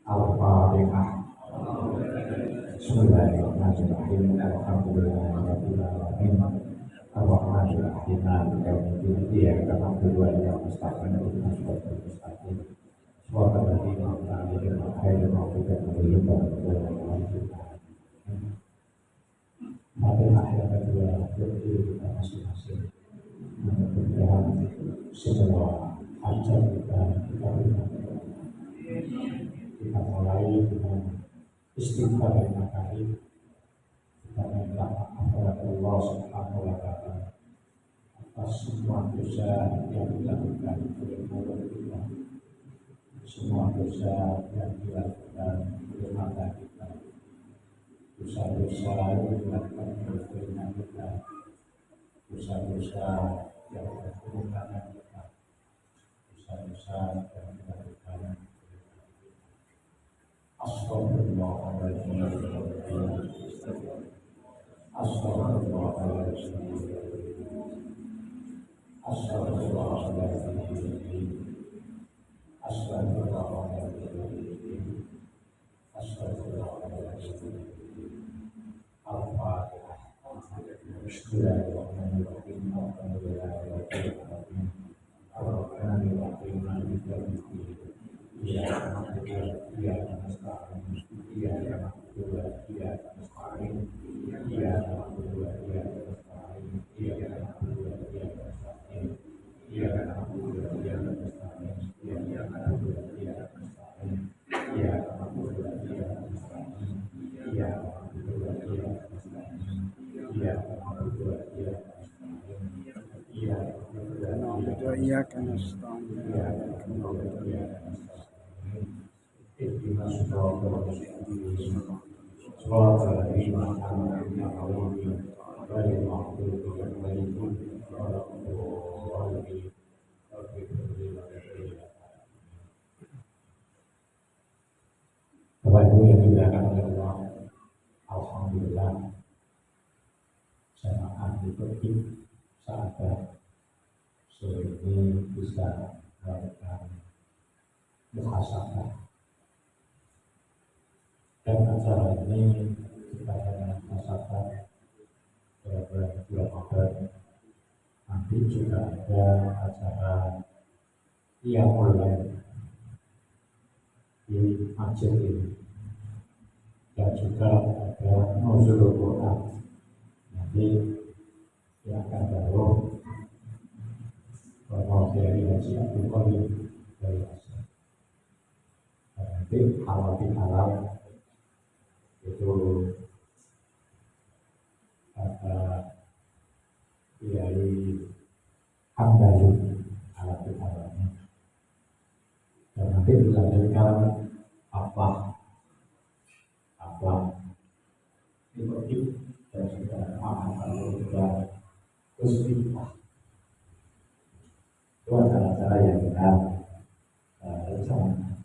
Al-Fatihah. Bismillahirrahmanirrahim. Alhamdulillahirabbil alamin. Ar-Rahmanirrahim. Maliki yaumiddin. Iyyaka na'budu wa iyyaka nasta'in. Ihdinas siratal mustaqim. Shiratal ladzina an'amta 'alaihim ghairil maghdubi 'alaihim waladdallin. Fatihah yang kedua berdiri kita masing-masing. Mudah-mudahan semua hajat kita kita mulai dengan istighfar yang kali kita minta maaf kepada Allah Subhanahu wa Ta'ala atas semua dosa yang dilakukan oleh mulut kita, semua dosa yang dilakukan oleh mata kita, dosa-dosa yang dilakukan oleh telinga kita, dosa-dosa yang dilakukan tangan kita, dosa-dosa yang dilakukan. Astagfirullahaladzim. Astagfirullahaladzim. Astagfirullahaladzim. Astagfirullahaladzim. Astagfirullahaladzim. Al-Fatihah. Bismillahirrahmanirrahim. Alhamdulillahirrahmanirrahim. Ar-Rahmanirrahim. Maliki yaumiddin. Iyyaka na'budu wa iyyaka nasta'in. Iyyaka na'budu wa iyyaka nasta'in. Iyyaka na'budu wa iyyaka nasta'in. Iyyaka na'budu wa iyyaka nasta'in. Iyyaka na'budu wa iyyaka nasta'in. Iyyaka na'budu wa iyyaka nasta'in. Iyyaka na'budu wa iyyaka nasta'in. Iyyaka na'budu wa iyyaka nasta'in. Iyyaka na'budu wa iyyaka nasta'in. Iyyaka na'budu wa iyyaka nasta'in. Ihdinas siratal mustaqim. Shiratal ladzina an'amta 'alaihim ghairil maghdubi 'alaihim waladdallin. Bapak Ibu yang dimuliakan oleh Allah, alhamdulillah jemaah di Turki sahabat sore ini bisa melakukan muhasabah. Dan acara ini kita akan muhasabah pada bulan Ramadan. Nanti juga ada acara qiyamul lail di masjid ini, dan juga ada nuzulul Quran. Nanti yang akan baru Bapak dari Haji Abdul Qadir dari Asia. Nanti halal bihalal itu ada Kiai Hamdani halal bihalalnya. Dan nanti dilanjutkan apa itu dan juga amal juga muslimah. Itu acara-acara yang kita rencanakan.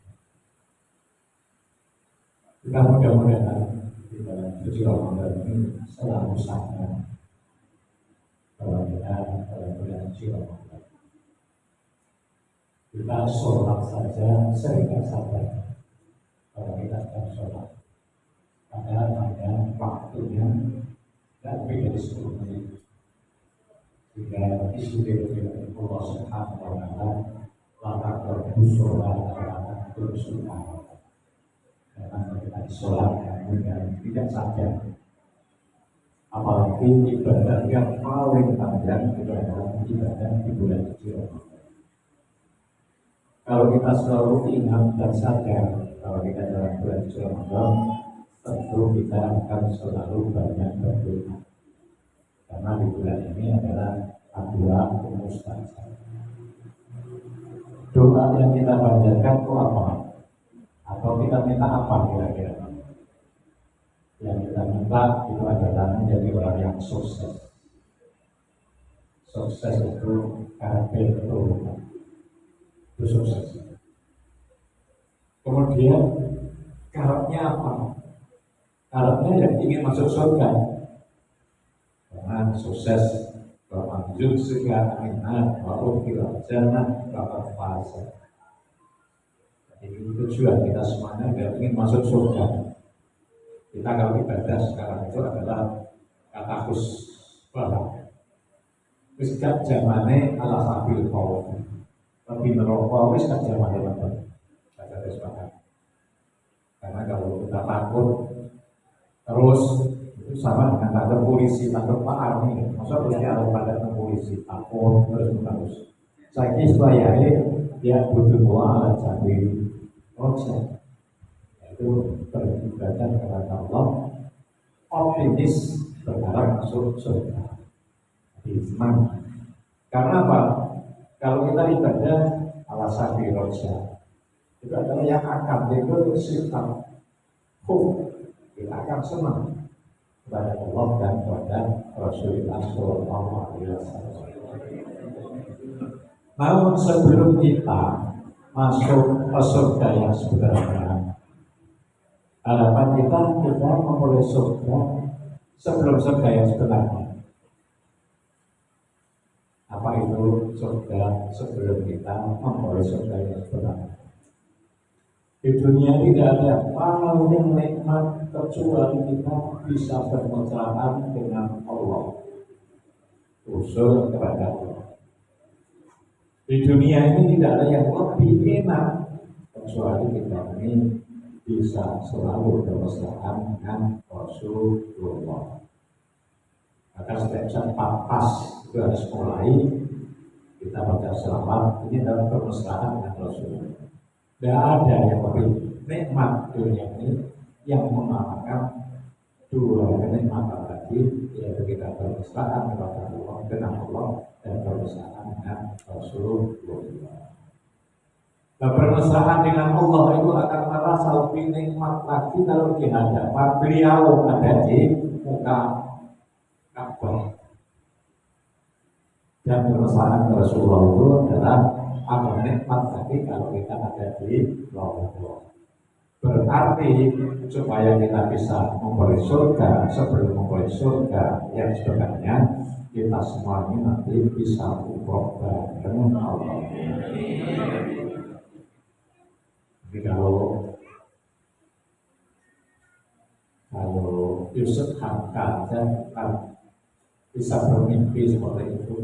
Kita mudah-mudahan di dalam suci Ramadan ini selalu sadar bahwa kita dalam bulan suci Ramadan. Kita sholat saja sering tak sadar kalau kita sedang sholat. Padahal ada waktunya dan lebih dari 10 menit. Jika disuruh oleh Allah Subhanahu wa Ta'ala, maka berbusolah akan bersuara. Karena kita sholat yang tidak sadar. Apalagi ibadah yang paling panjang itu adalah ibadah di bulan suci Ramadan. Kalau kita selalu ingat dan sadar kalau kita dalam bulan suci Ramadan, tentu kita akan selalu banyak berdoa. Karena di bulan ini adalah doa mustajab. Doa yang kita panjatkan itu apa? Atau kita minta apa kira-kira? Yang kita minta itu adalah menjadi orang yang sukses. Sukses itu karakter itu sukses. Kemudian karakternya apa? Karakternya yang ingin masuk surga. Karena sukses bermanjur segala minat, walaupun kita jannah dapat fase. Ini tujuan kita semuanya biar ingin masuk surga. Kita kalau ibadah sekarang itu adalah katakus bahwa sejak zamannya ala sabil kau lebih merokok wis kan zamannya apa ada sepakat. Karena kalau kita takut terus itu sama dengan takut polisi, takut Pak Army. Masa pasti ada pada polisi, takut terus. Saya kira dia butuh doa alat sambil roja, yaitu beribadah kepada Allah, optimis berharap masuk surga. Semangat. Karena apa? Kalau kita ibadah ala sambil roja, itu adalah yang akan itu sifat kita akan senang kepada Allah dan kepada Rasulullah SAW. Namun sebelum kita masuk ke surga yang sebenarnya, harapan kita memulai surga sebelum surga yang sebenarnya. Apa itu surga sebelum kita memulai surga yang sebenarnya? Di dunia tidak ada yang paling nikmat kecuali kita bisa bermesraan dengan Allah, usul kepada Allah. Di dunia ini tidak ada yang lebih enak kecuali kita ini bisa selalu bermesraan dengan Rasulullah. Maka setiap saat pas itu harus mulai kita baca selawat ini dalam bermesraan dengan Rasulullah. Tidak ada yang lebih nikmat dunia ini yang mengalahkan dua kenikmatan tadi, yaitu kita bermesraan kepada Allah dengan Allah dan bermesraan dengan Rasulullah. Dan bermesraan dengan Allah itu akan merasa lebih nikmat lagi kalau di hadapan beliau ada di muka Ka'bah. Dan bermesraan Rasulullah itu adalah akan nikmat lagi kalau kita ada di Allah. Berarti supaya kita bisa memperoleh surga, sebelum memperoleh surga yang sebenarnya, kita semua ini nanti bisa umroh bareng Allah. Jadi kalau Yusuf Hamka aja kan bisa bermimpi seperti itu.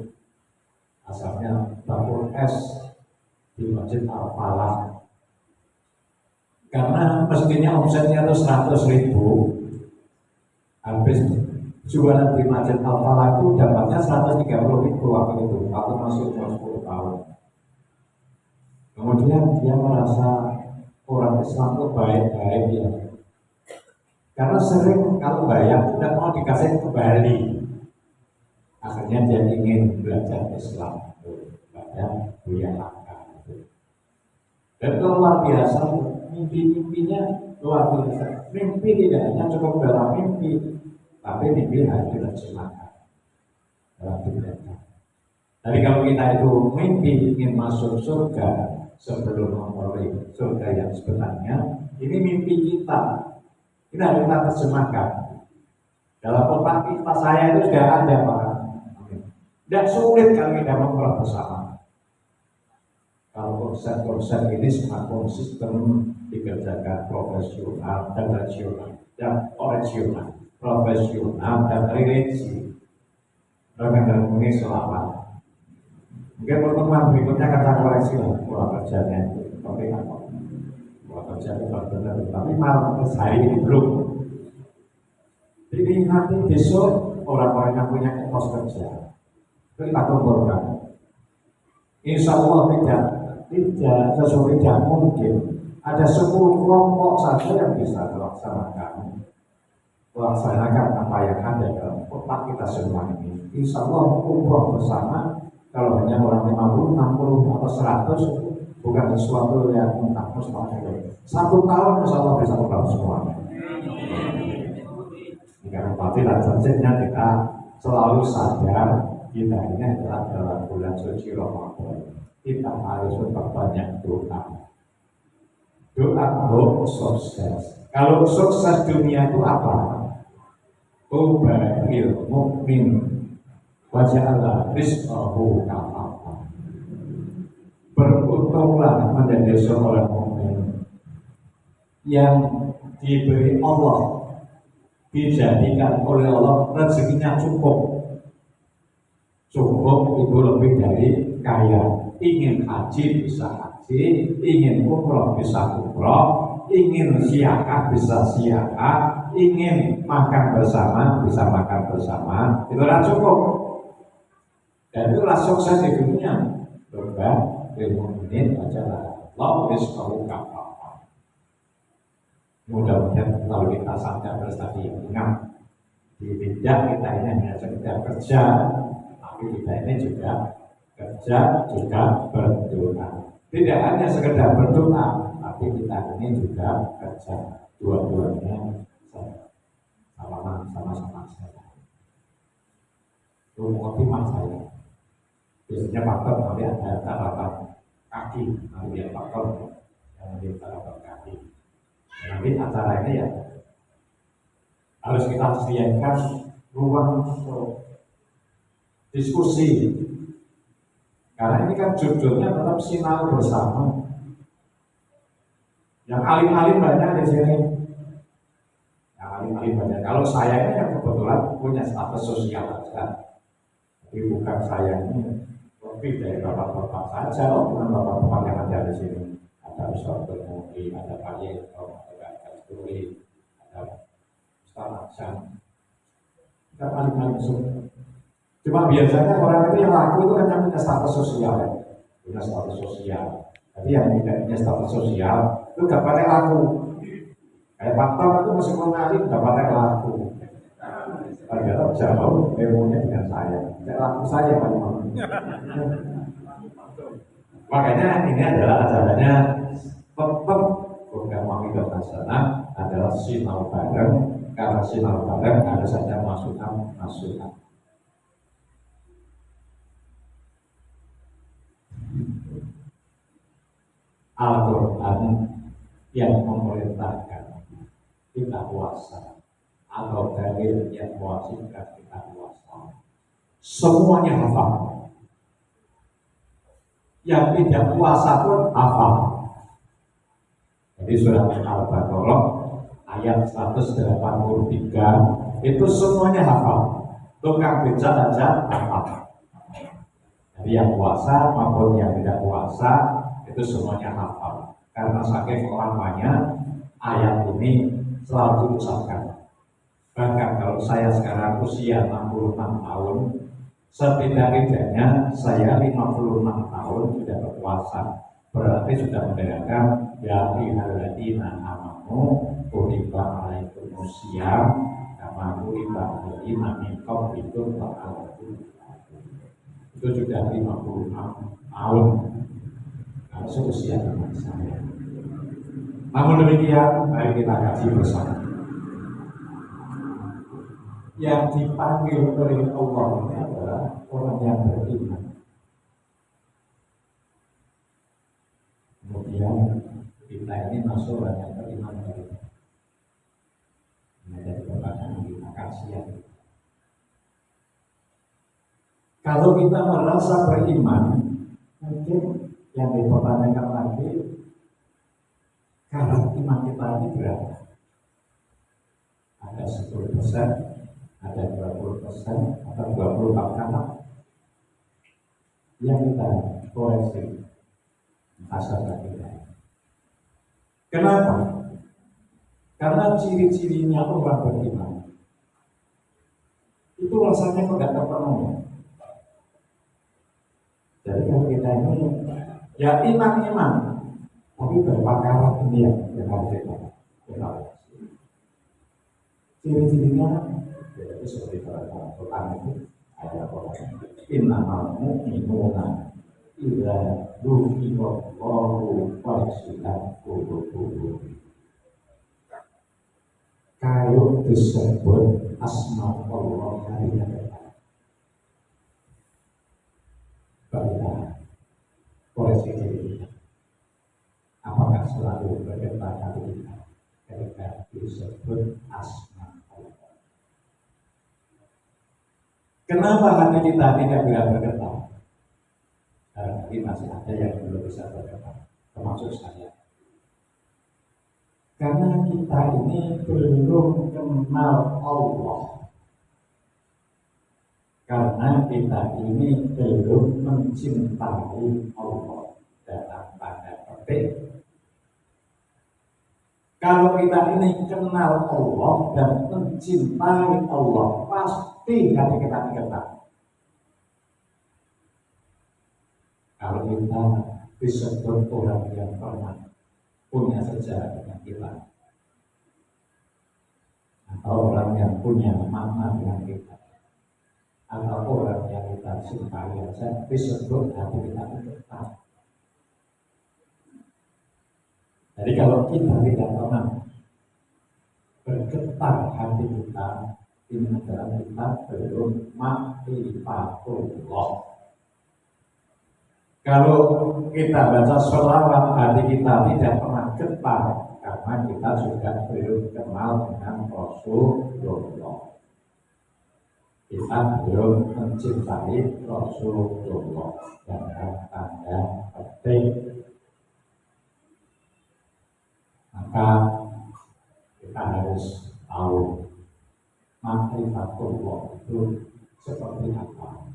Asalnya dapur es di Masjid Al-Falah. Karena mestinya omsetnya itu 100.000, habis jualan di Masjid Al-Falah itu dapatnya 130.000 waktu itu, waktu masih umur 10 tahun. Kemudian dia merasa orang Islam itu baik-baik ya. Karena sering kalau bayar tidak mau dikasih kembali. Akhirnya dia ingin belajar Islam pada Buya Langka. Dan itu luar biasa, mimpi-mimpinya luar biasa. Mimpi tidak hanya cukup dalam mimpi, tapi mimpi harus diterjemahkan dalam tindakan. Jadi kalau kita itu mimpi ingin masuk surga sebelum memperoleh surga yang sebenarnya, ini mimpi kita. Ini harus kita terjemahkan. Dalam otak kita saya itu sudah ada Pak. Tidak sulit kalau kita memperoleh bersama. Kalau konsep-konsep ini semua konsisten dikerjakan profesional dan rasional dan orasional, profesional dan religi. Dengan ini selamat. Mungkin pertemuan berikutnya akan saya koreksi pola kerjanya itu seperti apa. Pola kerjanya benar-benar, tapi malam hari ini belum. Jadi nanti besok orang-orang yang punya etos kerja kita kumpulkan. Insya Allah tidak mungkin ada 10 kelompok saja yang bisa melaksanakan apa yang ada dalam otak kita semua ini. Insya Allah umroh bersama. Kalau hanya orang 50, 60 atau 100 bukan sesuatu yang mustahil. 1 tahun insya Allah bisa umroh semuanya. Karena pasti janjinya kita selalu sadar kita ini adalah dalam bulan suci Ramadan. Kita harus memperbanyak doa. Doa untuk sukses. Kalau sukses dunia itu apa? Tubail mukmin waja'ala rizqahu kafafa. Beruntunglah menjadi seorang mukmin yang diberi Allah, dijadikan oleh Allah rezekinya cukup itu lebih dari kaya. Ingin haji bisa haji, ingin umroh bisa umroh, ingin siakah bisa siakah, ingin makan bersama bisa makan bersama. Itulah cukup. Dan itulah sukses di dunia. Berubah ilmu ini adalah Allah rizqahu kafafa. Mudah-mudahan kalau kita sampai prestasi yang ingat di bidang kita ini hanya sekedar kerja, tapi kita ini juga kerja juga berdoa. Tidak hanya sekedar berdoa, tapi kita ini juga kerja. Dua-duanya sama-sama saya. Itu optimal saya. Biasanya faktor nanti ada tatapan kaki, nanti dia faktor yang menjadi tatapan kaki. Nanti acara ini ya harus kita sediakan ruang untuk diskusi. Karena ini kan judulnya tetap sinau bersama. Yang alim-alim banyak di sini. Yang alim-alim banyak. Kalau saya ini yang kebetulan punya status sosial saja. Tapi bukan saya ini lebih dari bapak-bapak saja, bukan bapak-bapak yang ada di sini. Ada Ustaz Bermudi, ada Pak Yeko, ada Pak Sturi, ada Ustaz Aksan. Kita alim-alim semua. Cuma biasanya orang itu yang laku itu kan punya status sosial, ya. Punya status sosial. Tapi yang tidak punya status sosial itu gak pakai laku. Kayak Pak Tom itu meskipun ngalim gak pakai laku. Padahal jauh ilmunya dengan saya. Saya laku saya paling mau. Makanya ini adalah acaranya tetap program Mamidah Hasanah adalah sinau bareng. Karena sinau bareng ada saja masukan. Al-Quran yang memerintahkan kita puasa atau dalil yang mewajibkan kita puasa, semuanya hafal. Yang tidak puasa pun hafal. Jadi surat Al-Baqarah ayat 183 itu semuanya hafal. Tukang beca aja hafal. Jadi yang puasa maupun yang tidak puasa itu semuanya hafal. Karena saking lamanya ayat ini selalu diucapkan. Bahkan kalau saya sekarang usia 66 tahun, setidak-tidaknya saya 56 tahun sudah berpuasa. Berarti sudah mendengarkan ya ayyuhalladzina amanu kutiba alaikumusiyam kama kutiba alal ladzina min qablikum la'allakum tattaqun. Itu sudah 56 tahun. Seusia dengan saya. Namun demikian, mari kita kaji bersama. Yang dipanggil oleh Allah ini adalah orang yang beriman. Kemudian kita ini masuk orang yang beriman dari menjadi pertanyaan kita kasihan. Kalau kita merasa beriman, mungkin yang dipertanyakan lagi, kadar iman kita ini berapa? Ada 10%, ada 20%, atau 24%. Yang kita koreksi asal kita. Kenapa? Karena ciri-cirinya orang beriman itu rasanya kok tidak terpenuhi. Jadi kalau kita ini ya iman, tapi berpakaran ini yang harus kita evaluasi. Ciri-cirinya yaitu seperti dalam Al-Quran itu ada orang innamal mu'minuna idza dzukirallahu wajilat qulubuhum. Kalau disebut asma Allah yang ada. Baiklah, koreksi diri. Apakah selalu bergetar hati kita ketika disebut asma Allah? Kenapa hati kita tidak bisa bergetar? Karena masih ada yang belum bisa bergetar, termasuk saya. Karena kita ini belum kenal Allah. Karena kita ini belum mencintai Allah dalam tanda petik. Kalau kita ini kenal Allah dan mencintai Allah, pasti hati kita digetar. Kalau kita disebut orang yang pernah punya sejarah dengan kita, atau orang yang punya makna dengan kita, atau orang yang kita cintai saja, disebut hati kita digetar. Jadi kalau kita tidak pernah bergetar hati kita, ini adalah kita belum ma'rifatullah. Kalau kita baca sholawat, hati kita tidak pernah getar karena kita juga belum kenal dengan Rasulullah. Kita belum mencintai Rasulullah dengan tanda petik. Maka kita harus tahu ma'rifatullah itu seperti apa.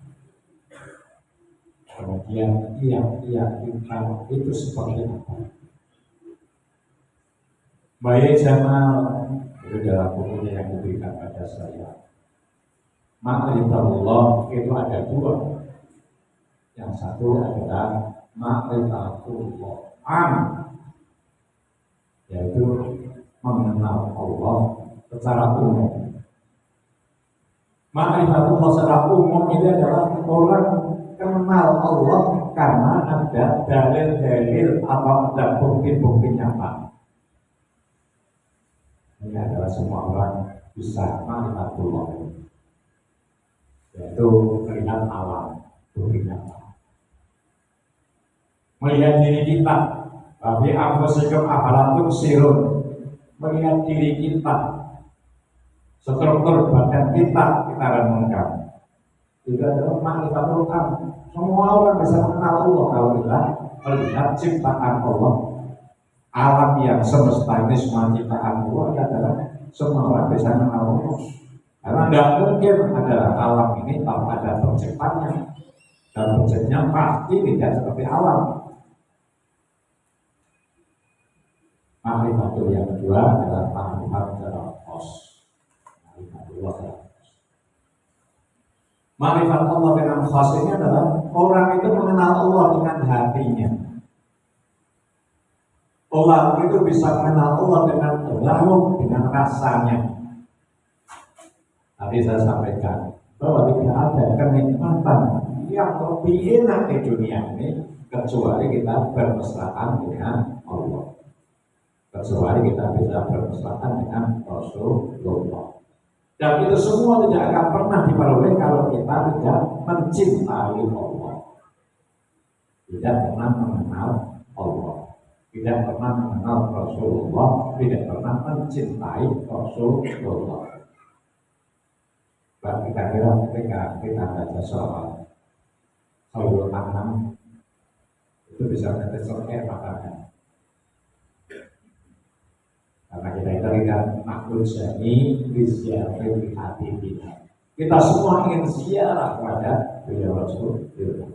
Kemudian keyakinan itu seperti apa. Baik Jamal itu dalam bukunya yang diberikan pada saya. Ma'rifatullah itu ada dua. Yang satu adalah ma'rifatullah yaitu mengenal Allah secara umum. Ma'rifatullah secara umum ini adalah orang kenal Allah karena ada dalil-dalil atau ada bukti-bukti nyata. Ini adalah semua orang bisa ma'rifatullah, yaitu melihat alam, bukti nyata. Melihat diri kita, tapi anfusikum afalam tubsirun, melihat diri kita, struktur badan kita renungkan. Itu adalah ma'rifatullah. Semua orang bisa mengenal Allah kalau kita melihat ciptaan Allah. Alam yang semesta ini semua ciptaan Allah adalah semua orang bisa mengenal Allah. Karena tidak mungkin adalah alam ini tanpa ada penciptanya. Dan penciptanya pasti tidak seperti alam. Ma'rifatul yang kedua adalah ma'rifat secara khas. Ma'rifat Allah dengan khas ini adalah orang itu mengenal Allah dengan hatinya. Orang itu bisa mengenal Allah dengan lalu dengan rasanya. Tadi saya sampaikan bahwa tidak ada kenikmatan yang lebih enak di dunia ini kecuali kita bermesraan dengan Allah. Kecuali kita bisa bermesraan dengan Rasulullah. Dan itu semua tidak akan pernah diperoleh kalau kita tidak mencintai Allah, tidak pernah mengenal Allah, tidak pernah mengenal Rasulullah, tidak pernah mencintai Rasulullah. Bahkan kita kira ketika kita baca sholawat, Sayyidul Anam itu bisa meneteskan air matanya. Karena kita itu lihat makhluk seni ziarah di hati kita. Kita semua ingin ziarah kepada beliau Rasulullah.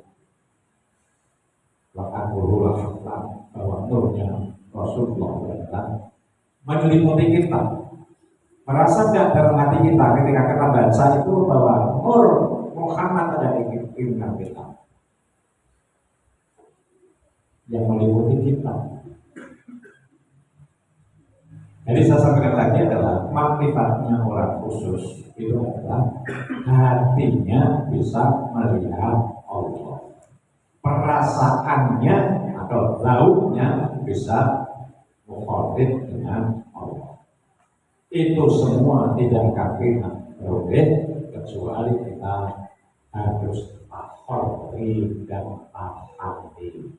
Bahkan berulang bahwa nurnya Rasulullah datang menyelimuti kita. Merasa tidak dalam hati kita ketika kita baca itu bahwa nur Muhammad ada di pikiran kita yang meliputi kita. Jadi saya sampaikan lagi adalah makrifatnya orang khusus itu adalah hatinya bisa melihat Allah, perasaannya atau lauknya bisa mukhodit dengan Allah. Itu semua tidak akan kita boleh kecuali kita harus takhori dan tahati.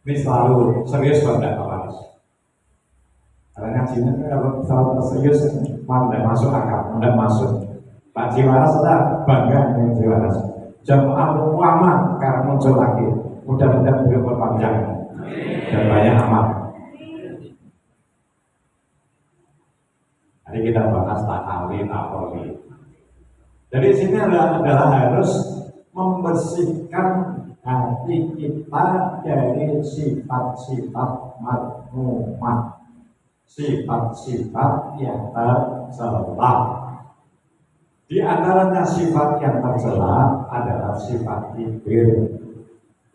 Ini selalu serius pada kelas. Karena ngajinya kalau selalu serius malah masuk akal, tidak masuk. Pak Jiwaras sudah bangga dengan Jiwaras. Jamaah ulama sekarang muncul lagi. Mudah-mudahan beliau berpanjang dan banyak amal. pas tak kawin apoli. Jadi sini adalah harus membersihkan hati kita dari sifat-sifat madmumah, sifat-sifat yang tercela. Di antaranya sifat yang tercela adalah sifat kibir.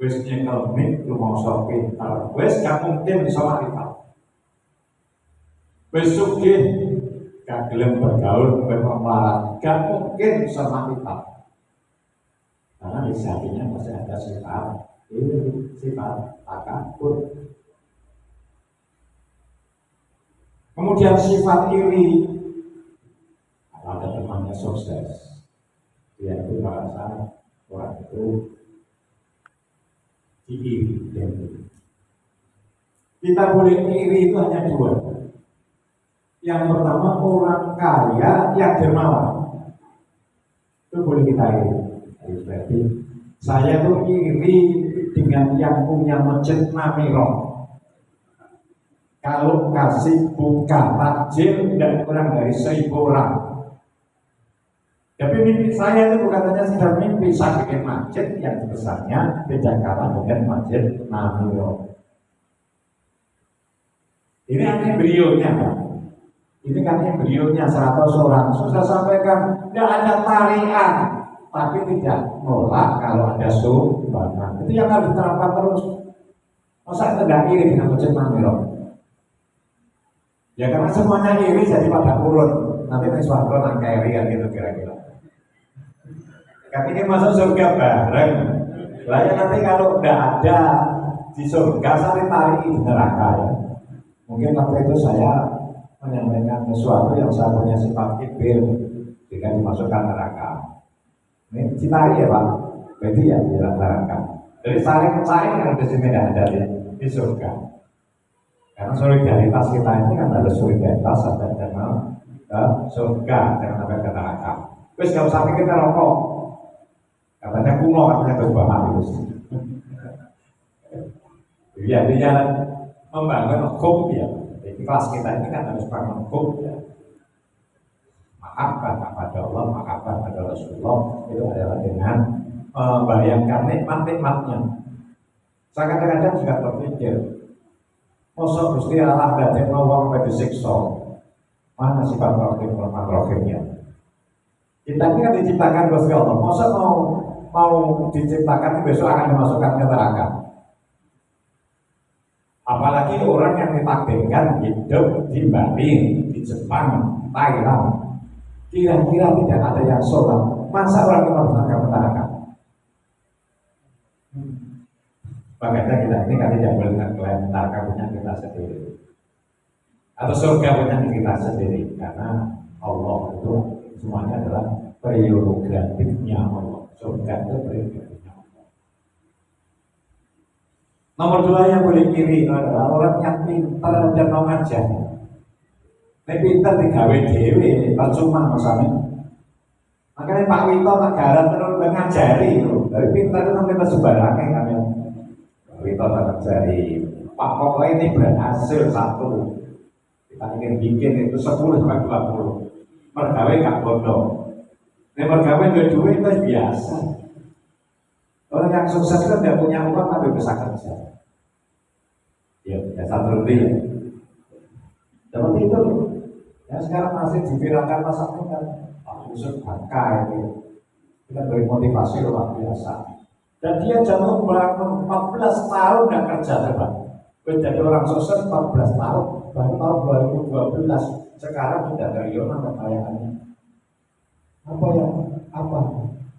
Wis nyekel mik rumangsa pinter, wis gak mungkin bisa marifat. Wis sugih gak gelem bergaul bermelarat, gak mungkin bisa marifat. Karena di hatinya masih ada sifat ini, sifat takabur. Kemudian sifat iri. Kalau ada temannya sukses, dia itu merasa orang itu diiri. Kita boleh iri itu hanya dua. Yang pertama orang kaya yang dermawan, itu boleh kita iri. Berarti saya tuh iri dengan yang punya masjid Namiro. Kalau kasih buka takjil dan kurang dari 1.000 orang. Tapi mimpi saya itu bukan hanya sekedar mimpi, saya bikin masjid yang besarnya tidak kalah dengan masjid Namiro. Ini kan embrionya kan? Ini kan embrionya 100 orang. Sudah sampaikan tidak ada tarian, tapi tidak nolak kalau ada sumbangan. Itu yang harus diterapkan terus. Masa tidak iri dengan masjid Namiro? Ya karena semuanya iri jadi pada urut. Nanti nih suatu nangka iri kan gitu kira-kira. Kan ini masuk surga bareng. Lah ya nanti kalau udah ada di surga saya tarik di neraka ya. Mungkin waktu itu saya menyampaikan sesuatu yang saya punya sifat kibir jika dimasukkan neraka. Ini citari ya Pak. Berarti ya di neraka. Jadi saling yang di sini ada di surga. Karena solidaritas kita ini kan ada solidaritas sampai kenal ke surga, jangan sampai ke neraka. Terus gak usah kita rokok, katanya kuno, katanya berbahaya terus. Iya, dia membangun hukum ya. Jadi kelas kita ini kan harus bangun hukum ya. Maafkan kepada Allah, maafkan kepada Rasulullah, itu adalah dengan membayangkan nikmat-nikmatnya. Saya kadang-kadang juga berpikir, masa Gusti Allah dadekno wong kaya disiksa. Mana sifat rohimnya? Kita ini kan diciptakan Gusti Allah. Masa mau diciptakan besok akan dimasukkan ke neraka. Apalagi orang yang ditakdirkan hidup di Bali, di Jepang, Thailand. Kira-kira tidak ada yang sholat. Masa orang itu harus akan neraka? Makanya kita ini kan tidak boleh mengklaim neraka punya kita sendiri atau surga punya kita sendiri, karena Allah itu semuanya adalah prerogatifnya Allah. Surga itu prerogatifnya Allah. Nomor 2 yang boleh kiri adalah orang yang pintar dan mau ngajar. Ini pintar digawe dewe, percuma misalnya. Makanya Pak Wito Negara terus mengajari loh. Dari pintar itu kita sembarangan kan ya. Kita akan cari Pak Pokok ini berhasil satu. Kita ingin bikin itu 10 sampai 20. Mergawe gak bodoh. Ini mergawe gak duit itu biasa. Orang yang sukses kan tidak punya uang tapi bisa kerja. Ya, satu lebih ya. Seperti itu loh. Ya sekarang masih diviralkan pasar kan. Pak Yusuf Bangka itu. Kita beri motivasi luar biasa. Dan dia jatuh belakang 14 tahun dan kerja coba. Menjadi orang sukses 14 tahun, baru tahun 2012 sekarang sudah triliunan kekayaannya. Apa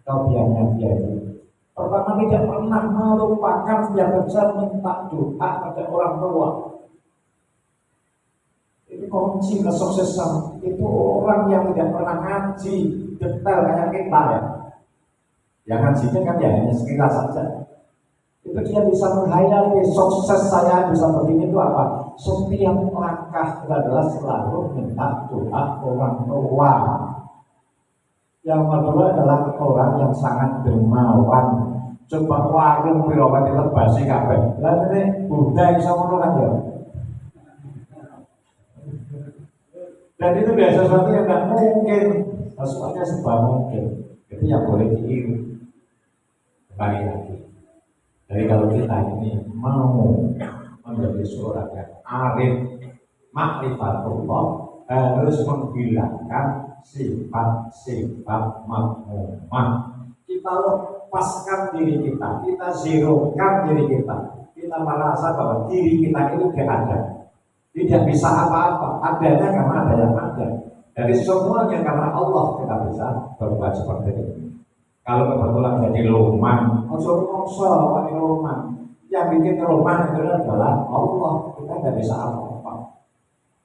kelebihannya dia itu? Pertama tidak pernah melupakan setiap kerja minta doa pada orang tua. Itu kunci kesuksesan. Itu orang yang tidak pernah ngaji detail kayak kita ya. Yang ngajinya kan ya hanya sekitar saja. Itu dia bisa menghayal sukses saya bisa begini itu apa? Setiap langkah adalah selalu minta doa orang tua. Yang kedua adalah orang yang sangat dermawan. Coba warung pirawati lebasi kabeh. Lah ini Buddha iso ngono kan ya. Dan itu dari sesuatu yang tidak mungkin, sesuatu yang sebab mungkin. Itu yang boleh diiru. Kembali lagi. Jadi kalau kita ini mau menjadi seorang yang arif, makrifatullah, harus menghilangkan sifat-sifat makmumah. Kita lepaskan diri kita, kita zerokan diri kita merasa bahwa diri kita itu tidak ada, tidak bisa apa-apa, adanya karena ada yang ada. Jadi semuanya karena Allah kita bisa berbuat seperti itu. Kalau kebetulan jadi loman, mongso loman, yang bikin loman itu adalah Allah, kita tidak bisa apa-apa.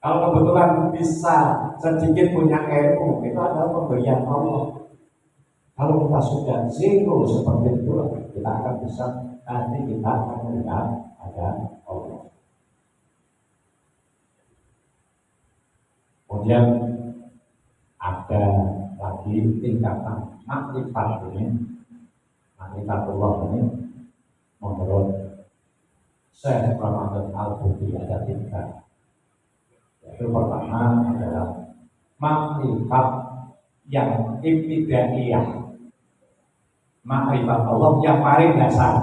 Kalau kebetulan bisa sedikit punya ilmu, itu adalah pemberian Allah. Kalau kita sudah zero seperti itu, kita akan bisa, nanti kita akan melihat ada Allah. Kemudian ada lagi tingkatan makrifat ini, makrifatullah ini, menurut Syekh Ramadan Al-Buti ada tiga. Yaitu pertama adalah makrifat yang ibtidaiyah, makrifat Allah yang paling dasar,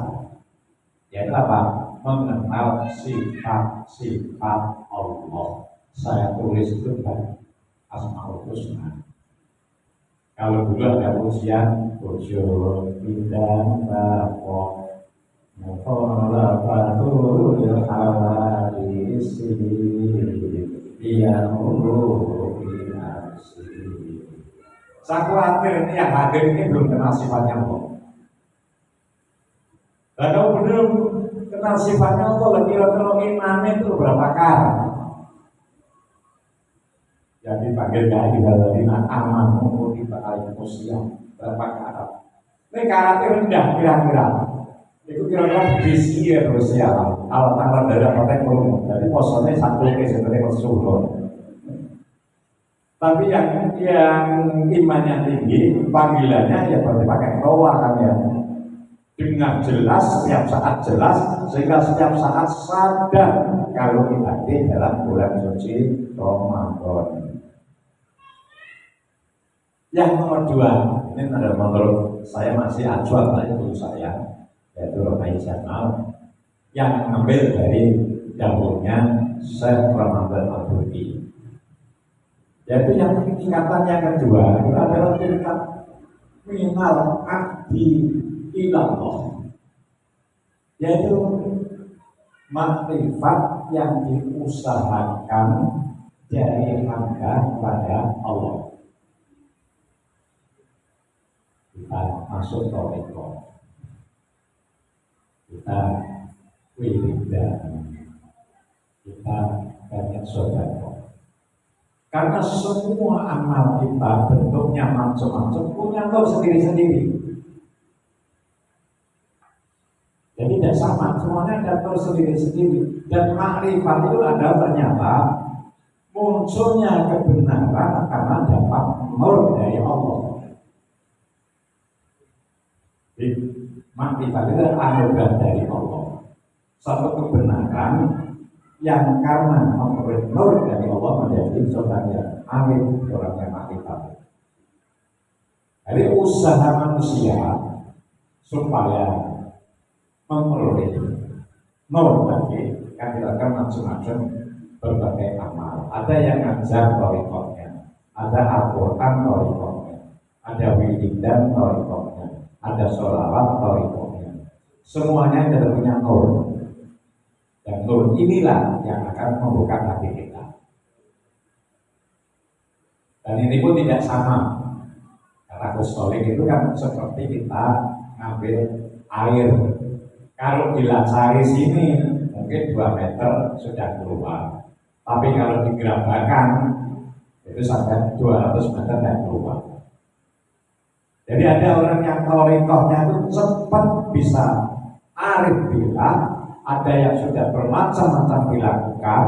yaitu apa? Mengenal sifat-sifat Allah. Saya tulis itu kan Asmaul Husna. Kalau dulu ada ujian Bujur Bidang Bapok Mukholafatul Hadisi Ya'muru Binasi. Saya khawatir ini yang hadir ini belum kenal sifatnya Allah. Dan kalau belum kenal sifatnya Allah, kira-kira imannya itu berapa kali? Jadi panggil dari dalamina aman di bahaya sosial berapa karat? Ini karatnya rendah kira-kira. Itu kira-kira bisi ya sosial. Kalau tanggal darah protek belum. Jadi posnya satu ke sebenarnya bersuruh. Tapi yang imannya tinggi, panggilannya ya berarti pakai roa kan ya. Dengan jelas, setiap saat jelas, sehingga setiap saat sadar kalau kita di dalam bulan suci Ramadan. Yang nomor dua, ini adalah menurut saya masih acuan itu saya, yaitu Romai Jamal, yang mengambil dari dahulunya Syekh Ramadan Al-Buti. Yaitu yang tingkatan yang kedua, itu adalah tingkat minal abdi ilallah, yaitu makrifat yang diusahakan dari hamba kepada Allah. Kita masuk toriko, kita wiridan, kita banyak sodako. Karena semua amal kita bentuknya macam-macam, punya tahu sendiri-sendiri. Jadi tidak sama, semuanya ada tahu sendiri-sendiri. Dan makrifat itu ada ternyata munculnya kebenaran karena dapat nur dari Allah. Jadi makrifat itu anugerah dari Allah. Satu kebenaran yang karena memperoleh nur dari Allah menjadi seorang yang arif, seorang yang makrifat. Jadi usaha manusia supaya memperoleh nur tadi kan dilakukan macam-macam berbagai amal. Ada yang ngajar torikohnya, ada Al-Quran torikohnya, ada wiridan torikohnya, ada sholawat torikohnya. Semuanya tidak punya nur. Dan nur inilah yang akan membuka hati kita. Dan ini pun tidak sama. Karena kustolik itu kan seperti kita ngambil air. Kalau dilacari sini mungkin 2 meter sudah keluar. Tapi kalau digerabakan itu sampai 200 meter dan keluar. Jadi ada orang yang torikohnya itu cepat bisa arif bila, ada yang sudah bermacam-macam dilakukan,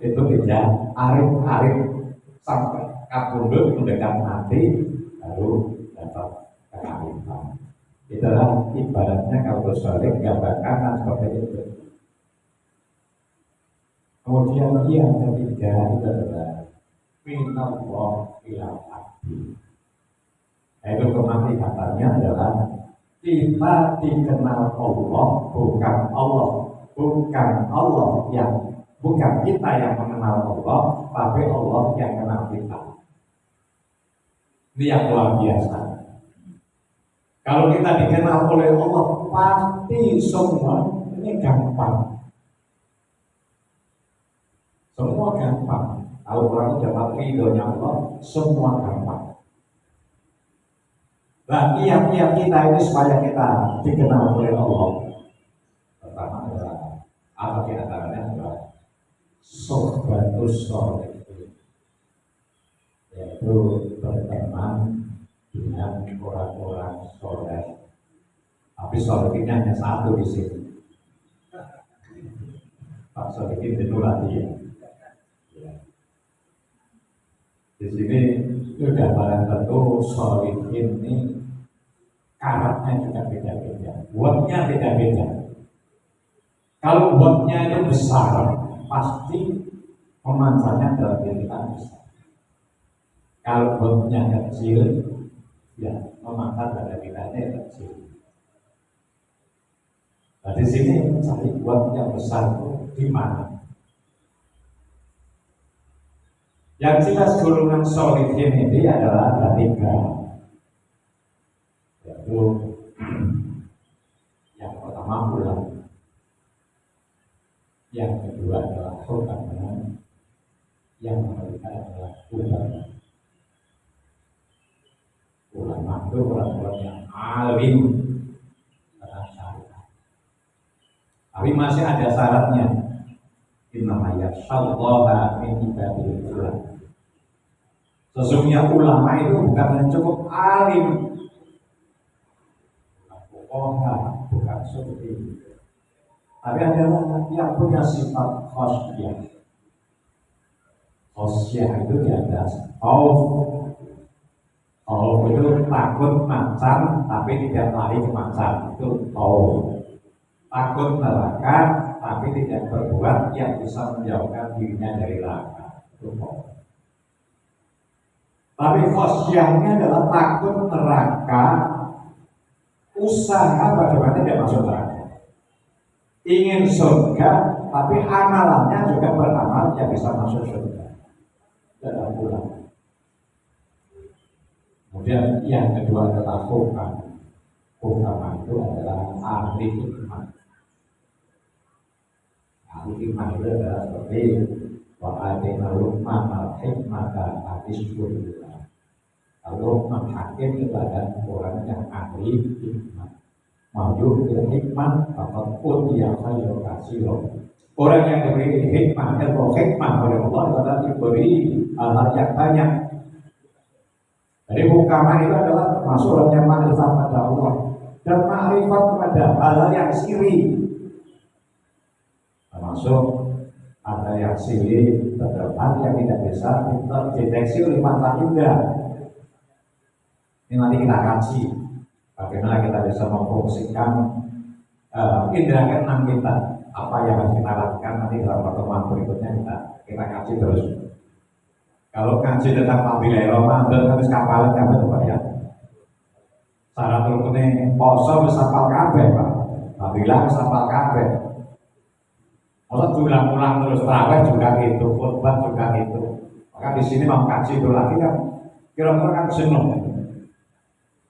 itu tidak arif-arif sampai kabundut mendekat mati baru dapat kearifan. Itulah ibaratnya kalau balik gambarkan seperti itu. Kemudian yang ketiga itu adalah minallah ilal abdi. Itu kemantikatanya adalah kita dikenal Allah, bukan Allah, bukan Allah yang bukan kita yang mengenal Allah, tapi Allah yang kenal kita. Ini yang luar biasa. Kalau kita dikenal oleh Allah, pasti semua ini gampang. Semua gampang. Kalau orang dapat ridhonya Allah, semua gampang. Nah, tiap-tiap kita ini supaya kita dikenal oleh Allah, pertama adalah apa di antaranya adalah sohbatus soleh, yaitu berteman dengan orang-orang soleh. Tapi solehnya hanya satu di sini. Pak Solihin itu lagi ya. Di sini sudah barang tentu Solihin ini karatnya juga beda-beda, buatnya beda-beda. Kalau buatnya itu besar, pasti pemancarnya dalam diri kita besar. Kalau buatnya kecil, ya pemancar dalam diri kita kecil. Nah di sini cari buat yang besar itu di mana? Yang jelas golongan solihin ini adalah ada tiga, yaitu yang pertama ulama, yang kedua adalah hukama, yang ketiga adalah ulama. Ulama itu orang-orang yang alim, tapi masih ada syaratnya. Innamaya syallaha min ibadil ulama. Sesungguhnya ulama itu bukan hanya cukup alim, bukan seperti itu, tapi adalah yang punya sifat khosyah. Khosyah itu di atas khauf. Khauf itu takut macan tapi tidak lari ke macan, itu khauf. Takut neraka tapi tidak berbuat yang bisa menjauhkan dirinya dari neraka, itu khauf. Tapi khosyahnya adalah takut neraka, usaha bagaimana tidak masuk neraka. Ingin surga, tapi amalannya juga beramal yang bisa masuk surga. Dalam ulama. Kemudian yang kedua adalah hukam. Hukam itu adalah ahli hikmah. Ahli hikmah itu adalah seperti wa'adina luqman al-hikmata hadis-hadis. Kalau menghakim itu adalah orang yang ahli hikmah. Maju ke hikmah, apapun dia khairul kasiro. Orang yang diberi hikmah, ilmu hikmah oleh Allah adalah diberi hal-hal yang banyak. Jadi hukama itu adalah termasuk orang yang ma'rifat pada Allah dan ma'rifat pada hal-hal yang siri. Termasuk ada yang siri terdepan yang tidak bisa terdeteksi oleh mata indera. Ini nanti kita kaji bagaimana kita bisa memfungsikan indera keenam kita, apa yang harus kita lakukan nanti dalam pertemuan berikutnya kita kaji terus. Kalau kaji tentang Fadilah Ramadan harus kapalan kabeh Pak ya. Syarat rukune poso wis hafal kabeh Pak. Fadilah wis hafal kabeh. Kalau diulang-ulang terus tarawih juga gitu, khutbah juga gitu. Maka di sini mau kaji itu lagi kan kira-kira kan jenuh.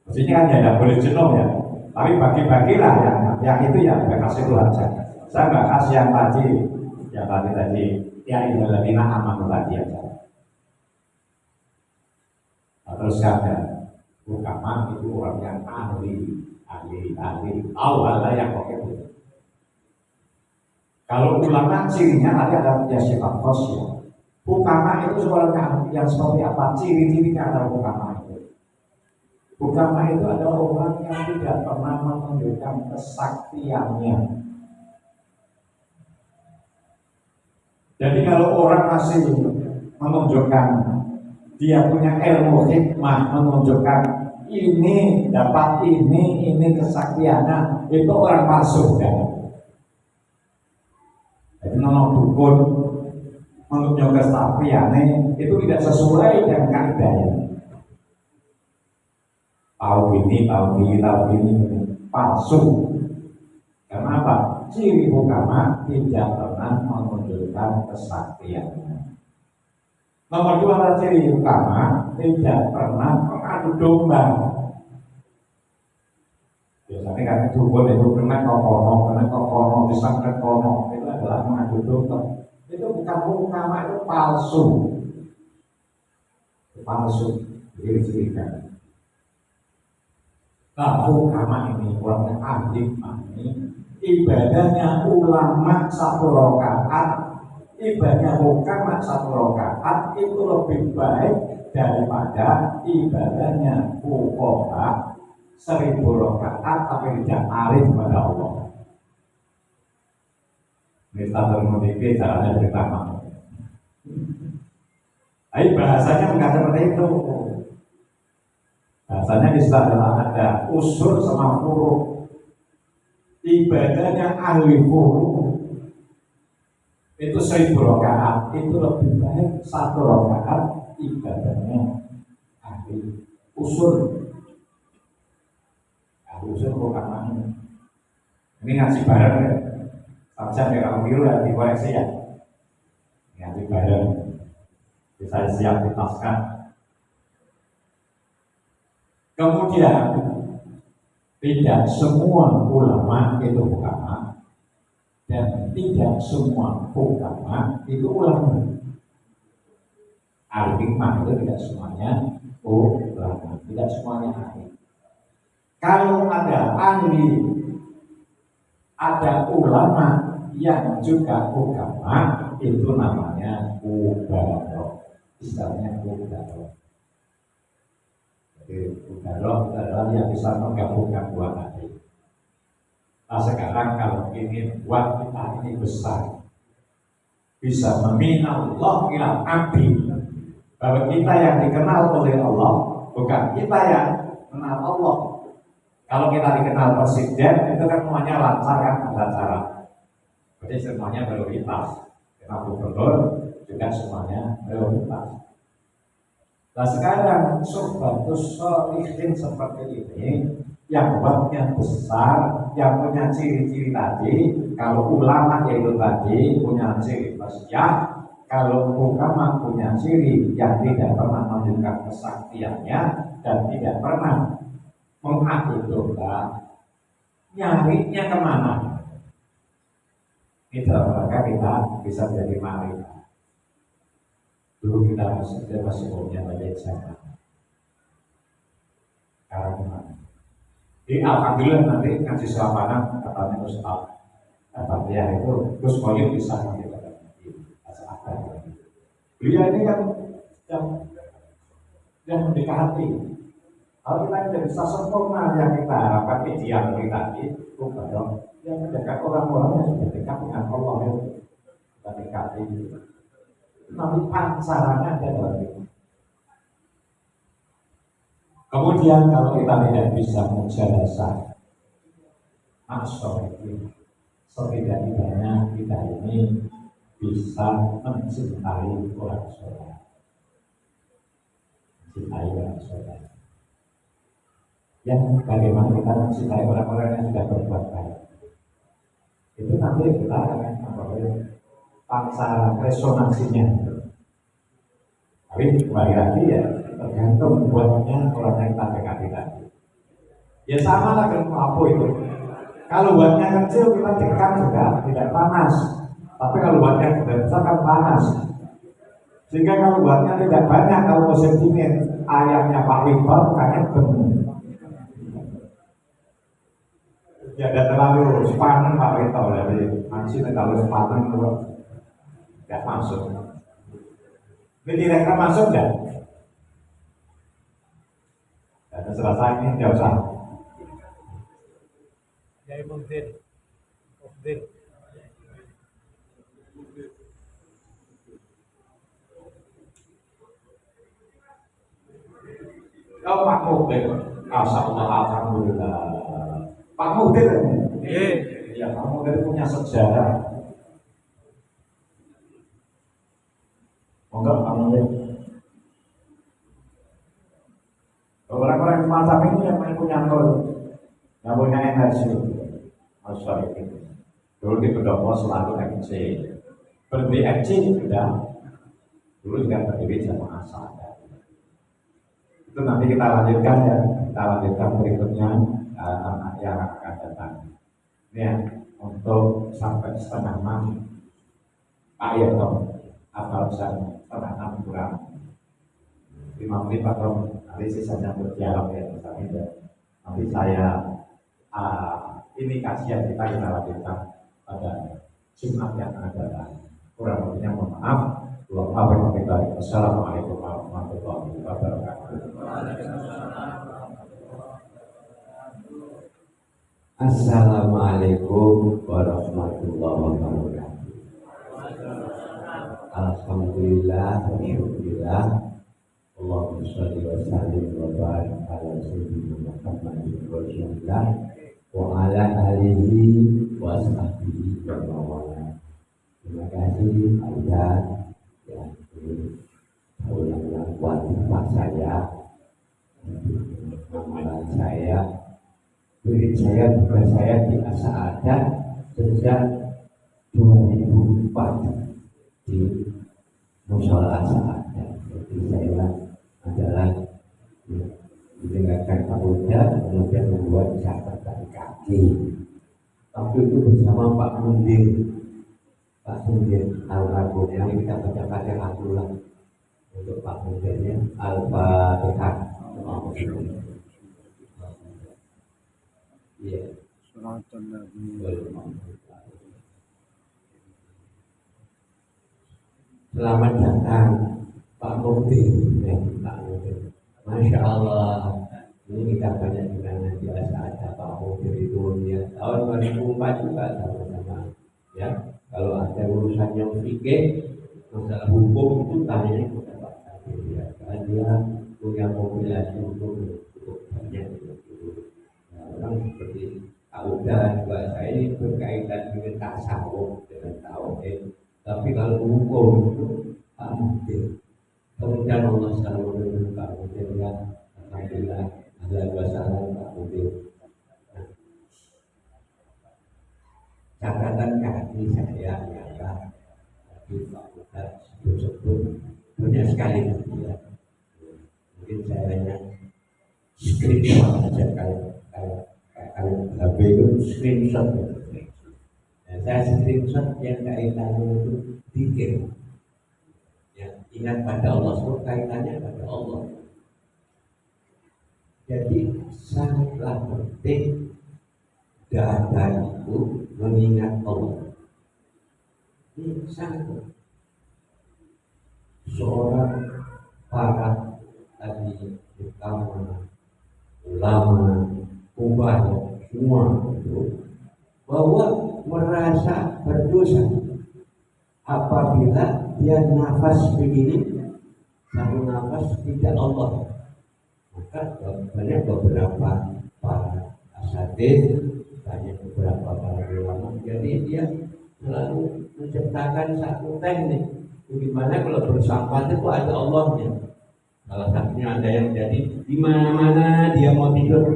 Mestinya kan ya tidak boleh jenuh ya. Tapi bagi-bagilah yang itu ya kasih Tuhan saja. Saya nggak kasih yang tadi ya innalladzina amanu tadi aja. Terus ada hukama itu orang yang ahli awal yang oke. Kalau ulama cirinya ada sifat khosyah. Hukama itu seorang yang seperti apa? Ciri-cirinya adalah hukama itu. Hukama itu adalah orang yang tidak pernah menunjukkan kesaktiannya. Jadi kalau orang masih menunjukkan dia punya ilmu hikmah, menunjukkan ini dapat ini kesaktiannya, itu orang palsu kan. Jadi nono dukun menunjuk kesatriane itu tidak sesuai dengan kaidahnya. Tahu gini, palsu. Karena apa? Ciri hukama tidak pernah menunjukkan kesaktiannya. Nomor dua, ciri hukama tidak pernah mengadu domba. Biasanya kan itu kena kokono, disangkat kono, itu adalah mengadu domba. Itu bukan hukama, itu palsu. Diri-dirikan. Nah, hukama ini, orangnya ahli ini, ibadahnya ulama satu rakaat, ibadahnya hukama satu rakaat itu lebih baik daripada ibadahnya fuqaha 1000 rakaat tapi tidak arif kepada Allah. Ini standar motivasi caranya pertama. Tapi bahasanya bukan seperti itu. Bahasanya istilah adalah ada usul sama furu. Ibadahnya ahli furu itu 1000 rakaat itu lebih baik 1 rakaat ibadahnya ahli usul. Ahli usul rakaat ini ngaji bareng ya. Saja kalau biru ya dikoreksi ya. Ngaji bareng. Bisa siap ditaskan. Kemudian tidak semua ulama itu hukama dan tidak semua hukama itu ulama. Ahli hikmah itu tidak semuanya ulama, tidak semuanya ahli. Kalau ada ahli, ada ulama yang juga hukama, itu namanya ubaro. Istilahnya ubaro. Jadi ubaro adalah yang bisa menggabungkan dua tadi. Nah sekarang kalau ingin buat kita ini besar, bisa meminal Allah ila abdi, bahwa kita yang dikenal oleh Allah bukan kita yang kenal Allah. Kalau kita dikenal presiden itu kan semuanya lancar kan, ada cara. Jadi semuanya prioritas. Kenal gubernur juga semuanya prioritas. Nah sekarang sobatus sholihin seperti ini yang buatnya besar, yang punya ciri-ciri tadi. Kalau ulama yaitu tadi punya ciri fasiyah, kalau hukama punya ciri yang tidak pernah menunjukkan kesaktiannya dan tidak pernah mengadu domba, nyarinya kemana? Ini dalam rangka kita bisa jadi ma'rifah. Dulu kita masih umumnya belajar sama. Sekarang gimana? Jadi alhamdulillah nanti ngaji selamanan katanya Ustaz dia itu terus koyuk bisa nanti pada asal. Beliau ini kan yang mendekati. Kalau kita tidak bisa sempurna yang kita harapkan ideal kita itu baru yang mendekat orang-orang yang sudah dekat dengan Allah itu kita dekati. Nanti pasarannya ada dalam itu. Kemudian kalau kita tidak bisa mujalasah itu setidak-tidaknya kita ini bisa mencintai orang soleh, mencintai orang soleh. Yang bagaimana kita mencintai orang-orang yang sudah berbuat baik, itu nanti kita akan memperoleh paksa resonansinya. Tapi kembali lagi ya tergantung buatnya orang yang kita dekati tadi. Ya sama lah dengan lampu itu. Kalau buatnya kecil kita dekat juga tidak panas. Tapi kalau buatnya gede besar kan panas. Sehingga kalau buatnya tidak banyak, kalau musim dingin ayamnya Pak Wibar kayaknya benar. Ya tidak terlalu sepanen Pak Wibar, jadi masih terlalu sepanen tidak masuk. Ini direkam masuk enggak? Dan selesai ini tidak usah. Jadi mungkin. Oh Pak Muhdir, alhamdulillah. Pak Muhdir, ya Pak Muhdir punya sejarah. Monggo kamu lihat. Orang-orang semacam ini yang punya nol, yang punya energi. Masalah itu. Dulu di pendopo selalu MC. Berhenti MC sudah. Dulu juga berdiri sama asal. Itu nanti kita lanjutkan ya. Kita lanjutkan berikutnya yang akan datang. Ini ya, untuk sampai setengah 6 Pak Yoto atau setengah 6 kurang 5 menit atau nanti sisanya berdialog ya. Nanti saya ini kajian kita lanjutkan pada Jumat yang akan datang. Kurang lebihnya mohon maaf. Wassalamualaikum warahmatullahi wabarakatuh. Assalamualaikum warahmatullahi wabarakatuh. Alhamdulillah, alhamdulillah. Allahumma sholli wa sallim wa barik ala sayyidina Muhammadin rasulillah wa ala alihi wa sahbihi wa mawala. Terima kasih Ustaz ya, ini ulang wajibah saya, amalan saya, murid saya, tugas saya biasa ada sejak 2004 di Mushola Sa'adah. Jadi saya adalah mendengarkan kamuda, kemudian membuat catatan kaki. Waktu itu bersama Pak Mundir almarhum, yang kita baca-baca ulang untuk Pak Mundirnya Al-Fatihah. Iya. Selamat datang Pak Mundir. Pak Mundir. Masya Allah. Ini kita banyak dengan biasa ada Pak Mundir itu ya. Tahun 2004 juga sama-sama. Ya, kalau ada urusan yang fikih, masalah hukum itu tanya kepada Pak Mundir. Ya, karena dia punya populasi hukum cukup banyak itu. Orang seperti Auda juga saya ini berkaitan dengan tasawuf, dengan tauhid. Tapi kalau hukum itu Pak Mundir. Kemudian Allah selalu menurut Pak Mundir ya, alhamdulillah, ahlan wa sahlan Pak Mundir. Catatan kaki saya adalah di Pak Mundir sebut-sebut banyak sekali ya. Mungkin saya hanya screenshot saja kalau HP itu screenshot gitu. Nah, saya screenshot yang kaitannya itu dikir. Yang ingat pada Allah, semua kaitannya pada Allah. Jadi sangatlah penting dada itu mengingat Allah. Ini sangat penting. Seorang para tadi ulama, ubah semua itu bahwa merasa berdosa apabila dia nafas begini, satu nafas tidak Allah. Maka banyak beberapa para asatidz, banyak beberapa para ulama, jadi dia selalu menciptakan satu teknik bagaimana kalau bersampat itu ada Allahnya. Salah satunya ada yang jadi di mana-mana dia mau tidur,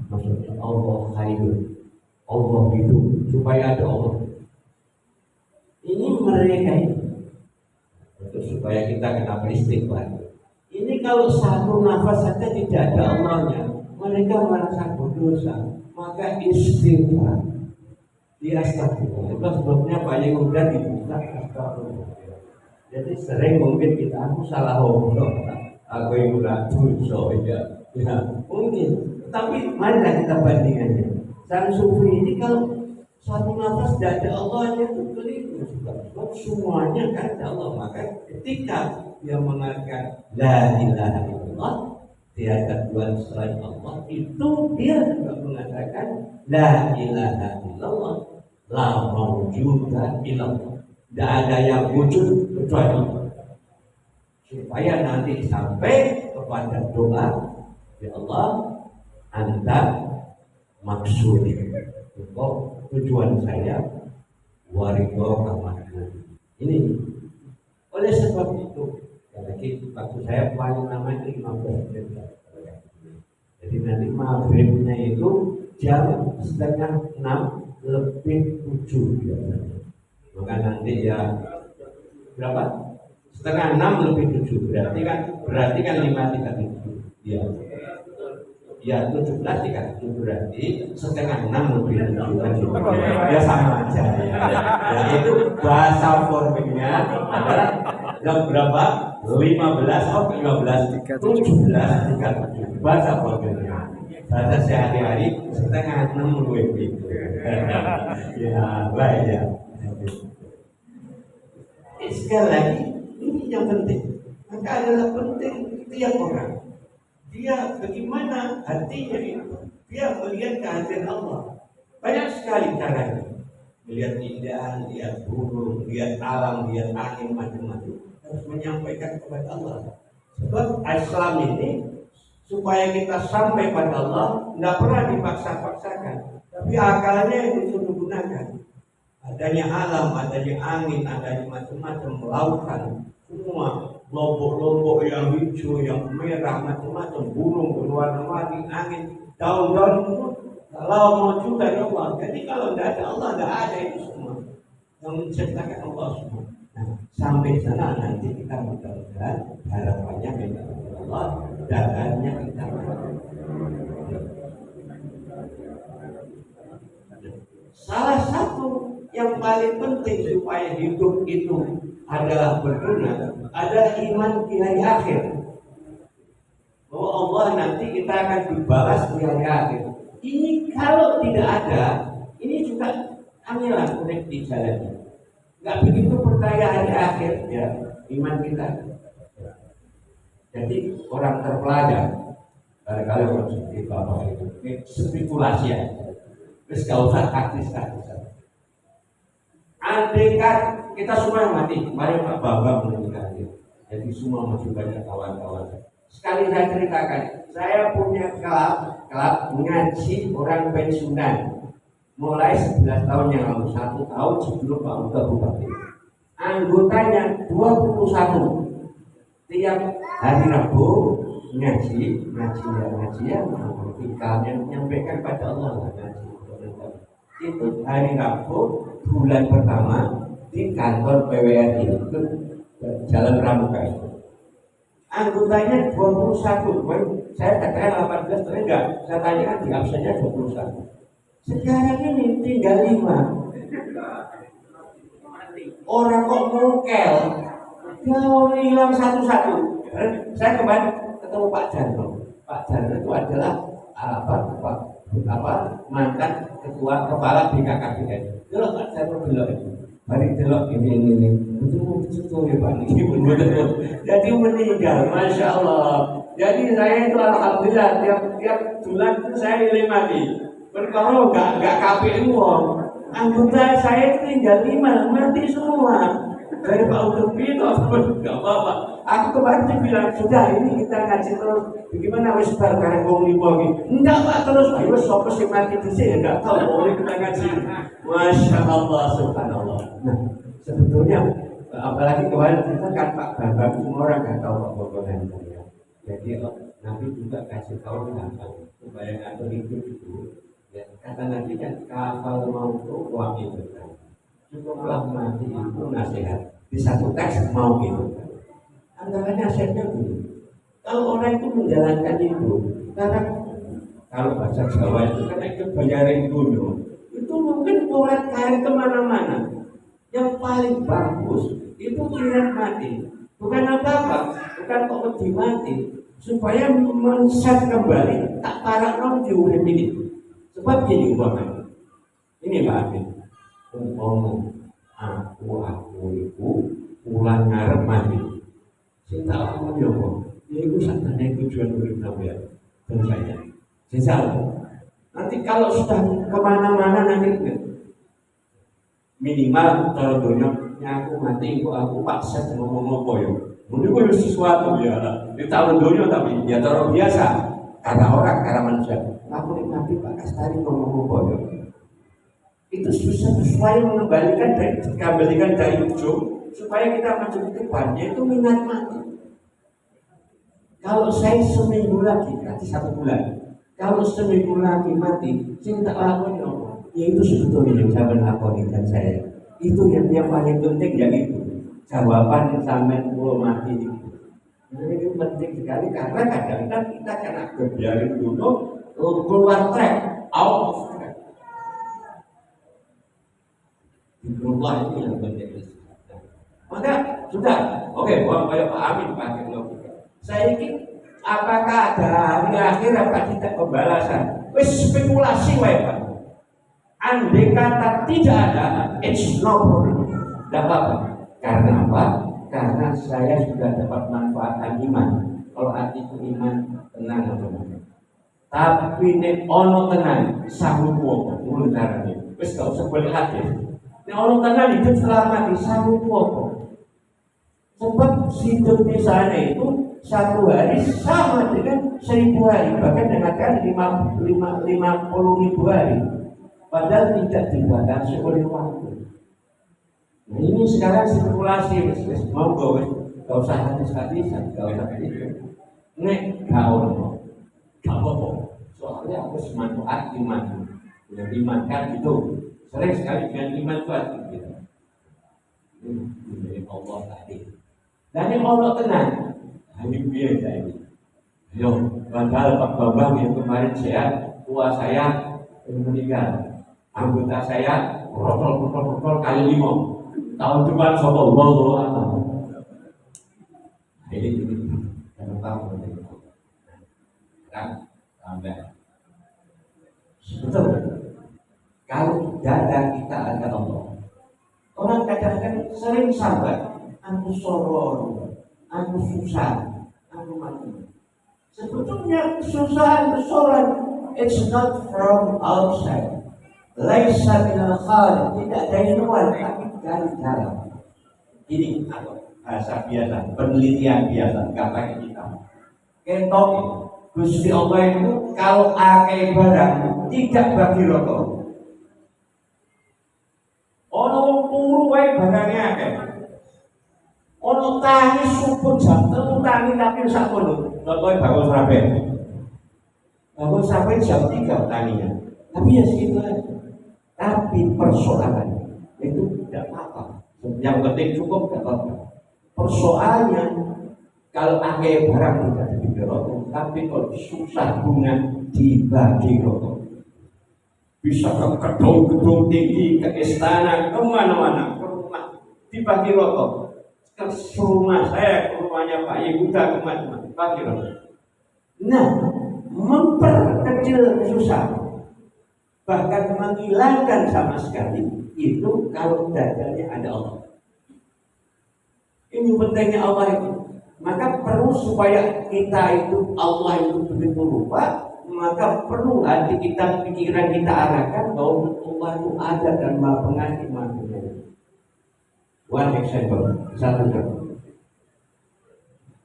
maksudnya Allah hayyun, Allah hidup, supaya ada Allah. Ini mereka ini untuk supaya kita kenapa istighfar. Ini kalau satu nafas saja tidak ada Allahnya, mereka merasa berdosa, maka istighfar. Dia astagfirullah. Itu sebabnya paling mudah dibuka astagfirullah. Jadi sering mungkin kita aku salah ngomong, aku yang beratu ya mungkin. Tapi marilah kita bandingannya. Sang sufi ini kalau satu nafas tidak ada Allahnya itu keliru. Sebab semuanya kan ada Allah. Maka ketika dia mengatakan la ilaha illallah, tiada Tuhan selain Allah, itu dia juga mengatakan la ilaha illallah, la mawjuda illallah. Tidak ada yang wujud kecuali Allah. Supaya nanti sampai kepada doa, ya Allah, Anta maksud, tujuan saya waridho kamarku. Ini oleh sebab itu, lagi waktu saya paling lama itu 15 menit. Jadi nanti maghribnya itu jam 5:30 lebih 7 biasanya. Maka nanti ya berapa? 5:30 lebih 7 berarti kan 5:37. Ya. Ya 17:37 berarti 5:30 lebih 7 ya sama aja. Ya itu bahasa formilnya adalah jam berapa? 17:37 bahasa formilnya. Bahasa sehari-hari 5:30 lebih 7. Ya baik ya. Sekali lagi ini yang penting. Maka adalah penting tiap orang. Dia bagaimana hatinya itu, dia melihat kehadiran Allah. Banyak sekali caranya. Melihat keindahan, lihat burung, lihat alam, lihat angin, macam-macam. Harus menyampaikan kepada Allah. Sebab Islam ini supaya kita sampai pada Allah tidak pernah dipaksa-paksakan, tapi akalnya yang disuruh gunakan. Adanya alam, adanya angin, adanya macam-macam lautan, semua lombok-lombok yang hijau, yang merah, macam-macam, burung berwarna-warni, angin, daun-daun itu kalau mau juga ya Allah. Jadi kalau tidak ada Allah, tidak ada itu semua yang menciptakan Allah semua. Nah, sampai sana nanti kita mudah-mudahan harapannya kita kepada Allah, dagannya kita. Salah satu yang paling penting supaya hidup itu adalah berguna adalah iman di hari akhir. Bahwa Allah nanti kita akan dibalas di hari akhir. Ini kalau tidak ada, ini juga amilan unik di jalannya. Nggak begitu percaya hari akhir ya iman kita. Jadi orang terpelajar, barangkali orang seperti bapak itu, ini spekulasi ya. Terus gak usah taktis-taktisan. Andaikan kita semua mati, mari Pak Bambang meninggal. Jadi semua masih banyak kawan-kawan. Sekali saya ceritakan, saya punya klub ngaji orang pensiunan. Mulai 11 tahun yang lalu, 1 tahun sebelum Pak Uda Bupati. Anggotanya 21. Tiap hari Rabu ngaji ya, menyampaikan pada Allah ngaji. Itu hari Rabu bulan pertama di kantor PWRI itu Jalan Pramuka itu. Anggotanya 21, saya katakan 18, tapi enggak, saya tanyakan di absennya 21. Sekarang ini tinggal 5. Orang kok mukel, jauh hilang satu-satu. Saya kemarin ketemu Pak Jarno. Pak Jarno itu adalah mantan ketua kepala BKKBN. Delok Pak Jarno delok itu. Mari delok ini. Betul ya Pak. Ini betul. Jadi meninggal, Masya Allah. Jadi saya itu alhamdulillah tiap bulan itu saya mati. Berkoro enggak KPU wong. Anggota saya itu tinggal 5, mati semua. Dari Pak Utopi itu enggak apa-apa. Aku kemarin bilang sudah ini kita ngaji terus. Bagaimana wis bar karek wong lipo iki? Enggak Pak terus ayo sapa sing mati dhisik enggak tahu boleh kita ngaji. Masya Allah subhanallah. Nah, sebetulnya apalagi kemarin kita kan Pak Bambang semua orang enggak tahu Pak Bobonan saya. Jadi nanti juga kasih tahu gampang supaya ngatur hidup itu. Ya, kata nanti kan kapal mau tuh wakil berkata cukuplah mati itu nasihat di satu teks mau gitu antara nasihatnya dulu kalau orang itu menjalankan itu karena kalau bahasa Jawa itu kan itu bayarin dulu itu mungkin orang kaya kemana-mana yang paling bagus itu kira mati bukan apa-apa bukan kok mati supaya men-set kembali tak parah non diurip ini. Sebab gini umpamanya, ini Pak Amin, aku itu pulang ngarep mati. Cinta aku dia kok, itu sebenarnya tujuan urip sampeyan dan saya. Sesal. Nanti kalau sudah kemana-mana nanti minimal kalau dunia aku mati, aku paksa ngomong apa ya. Mungkin itu sesuatu ya, di tahun dunia tapi ya taruh biasa. Karena orang, karena manusia. Aku nikmati Pak Kastari ngomong-ngomong. Itu bisa supaya kembalikan dari ujung supaya kita mencukupi bannya itu minat mati. Kalau saya seminggu lagi, nanti 1 bulan. Kalau seminggu lagi mati, saya tak lakoni apa? Ya itu sebetulnya yang saya lakoni dan saya. Itu yang paling penting ya itu. Jawaban sampai pulau mati itu. Ini penting sekali karena kadang-kadang kita kena kebiarin dulu keluar track, out of track. Berubah ini yang penting. Maka sudah, oke, buang kayak Pak Amin pakai logika. Saya ingin apakah ada hari akhir apa tidak pembalasan? Wes spekulasi wae Pak. Andai kata tidak ada, it's no problem. Tidak apa-apa. Karena apa? Karena saya sudah dapat manfaatkan iman. Kalau artiku iman tenang teman-teman. Tapi nek ono tenang, sanggup apa? Mulai caranya. Wes gak usah boleh hati. Nek ono tenang hidup selamat, sanggup apa? Sebab hidup di sana itu 1 hari sama dengan 1000 hari, bahkan dengan 50.000 hari. Padahal tidak dibatasi oleh waktu. Nah, ini sekarang spekulasi, mau gak usah habis-habisan, gak usah itu. Nek gak apa-apa. Soalnya aku semanfaat iman. Dengan iman kan itu sering sekali dengan iman itu hati kita. Ini Allah tadi. Dan yang Allah tenang. Ini biasa ini. Ayo, padahal Pak Bambang yang kemarin sehat, tua saya meninggal. Anggota saya rotol kali 5. Tahun depan sopo Allah. Ini kenapa kan sampai betul. Kalau dada kita ada Allah. Orang kadang-kadang sering sabar. Aku soror, aku susah, aku mati. Sebetulnya kesusahan kesoran it's not from outside. Laisa minal khalid, tidak dari luar tapi dari dalam. Ini atau bahasa biasa, penelitian biasa, nggak pakai kita. Kentok Gusti Allah itu kalau akeh barang tidak bagi rokok. Ono turu wae barangnya akeh. Ono tangi subuh jam 3 tangi tapi sak kono. Rokok bangun sampai. Bangun sampai jam 3 tanginya. Tapi ya segitu aja. Tapi persoalannya itu tidak apa-apa. Yang penting cukup tidak apa-apa. Persoalannya kalau akeh barang tidak dibagi rokok, tapi kalau susah bunga dibagi rokok. Bisa ke gedung-gedung tinggi, ke istana, kemana-mana, ke rumah dibagi rokok. Ke rumah saya, ke rumahnya Pak Yehuda, kemana-mana dibagi rokok. Nah, memperkecil kesusahan. Bahkan menghilangkan sama sekali itu kalau dadanya ada Allah. Ini pentingnya Allah itu. Maka perlu supaya kita itu Allah itu begitu lupa, maka perlu hati kita, pikiran kita arahkan bahwa Allah itu ada dan Maha Pengasih, Maha Penyayang. One example, satu contoh.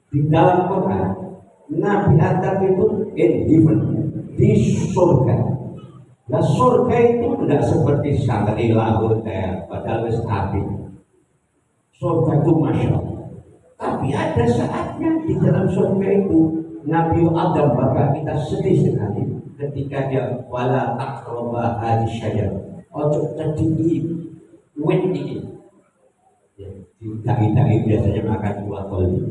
Di dalam Quran, Nabi Adam itu in heaven, di surga. Nah surga itu tidak seperti Shangri-La hotel, padahal wis api. Surga itu masya Allah. Tapi ada saatnya di dalam surga itu Nabi Adam bapak kita sedih sekali ketika dia wala taqraba hadisyajar. Ojo tadi wet ini. Ya, di dai-dai biasanya makan buah koli.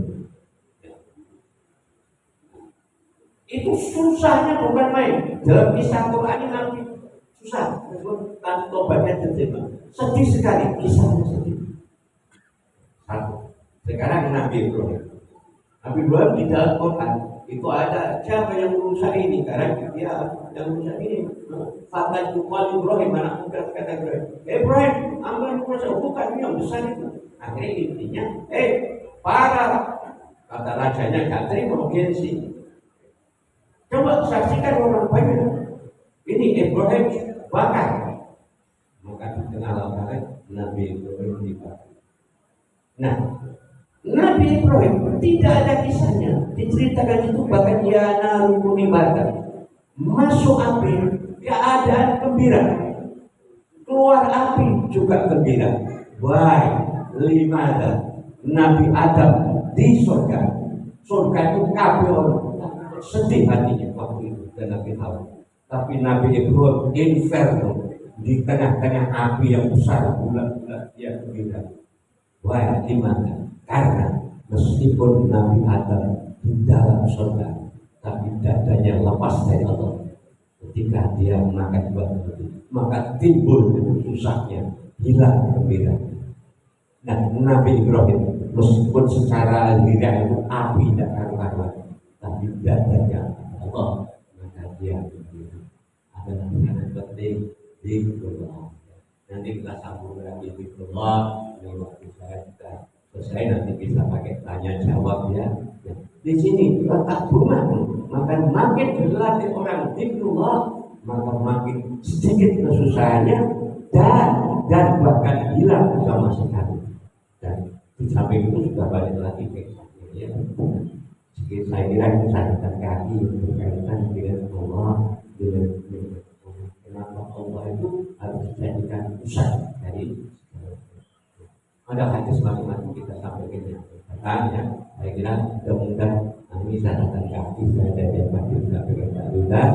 Itu susahnya bukan main. Dalam kisah Quran ini nanti susah. Nanti tobatnya diterima. Sedih sekali kisahnya sedih. Satu. Sekarang Nabi Ibrahim. Nabi Ibrahim di dalam Quran itu ada siapa yang merusak ini? Karena dia yang merusak ini. Fatah Ibrahim mana kata Ibrahim. Ibrahim, amal merusak bukan yang besar itu. Akhirnya intinya, para kata rajanya gak terima urgensi. Coba saksikan orang banyak. Ini Ibrahim bakar. Maka dikenal oleh Nabi Ibrahim dibakar. Nah, Nabi Ibrahim tidak ada kisahnya. Diceritakan itu bahkan dia narukuni bakar. Masuk api, keadaan gembira. keluar api juga gembira. Why? Limada Nabi Adam di surga. Surga itu kabeh orang sedih hatinya waktu itu dan Nabi Hawa. Tapi Nabi Ibrahim inferno di tengah-tengah api yang besar bulat-bulat dia gembira. Why? Limada? Karena meskipun Nabi Adam di dalam surga, tapi dadanya lepas dari Allah. Ketika dia makan buah itu, maka timbul susahnya, hilang gembira. Nah, Nabi Ibrahim meskipun secara lidah itu api tidak karu-karuan, tapi dadanya Allah, maka dia gembira. Adalah yang penting zikrullah. Nanti kita sambung lagi zikrullah. Ini waktu saya sudah selesai, nanti bisa pakai tanya jawab ya. Di sini letak bunga, maka makin berlatih orang zikrullah, maka makin sedikit kesusahannya dan bahkan hilang sama sekali. Dan di samping itu sudah banyak lagi kisahnya ya. Jadi saya kira itu catatan kaki berkaitan dengan Allah, dengan kenapa Allah itu harus dijadikan pusat dari ada hadis macam-macam kita sampaikan ya. Katanya, saya kira mudah-mudahan ini catatan kaki saya dari yang pasti bisa berkaitan dan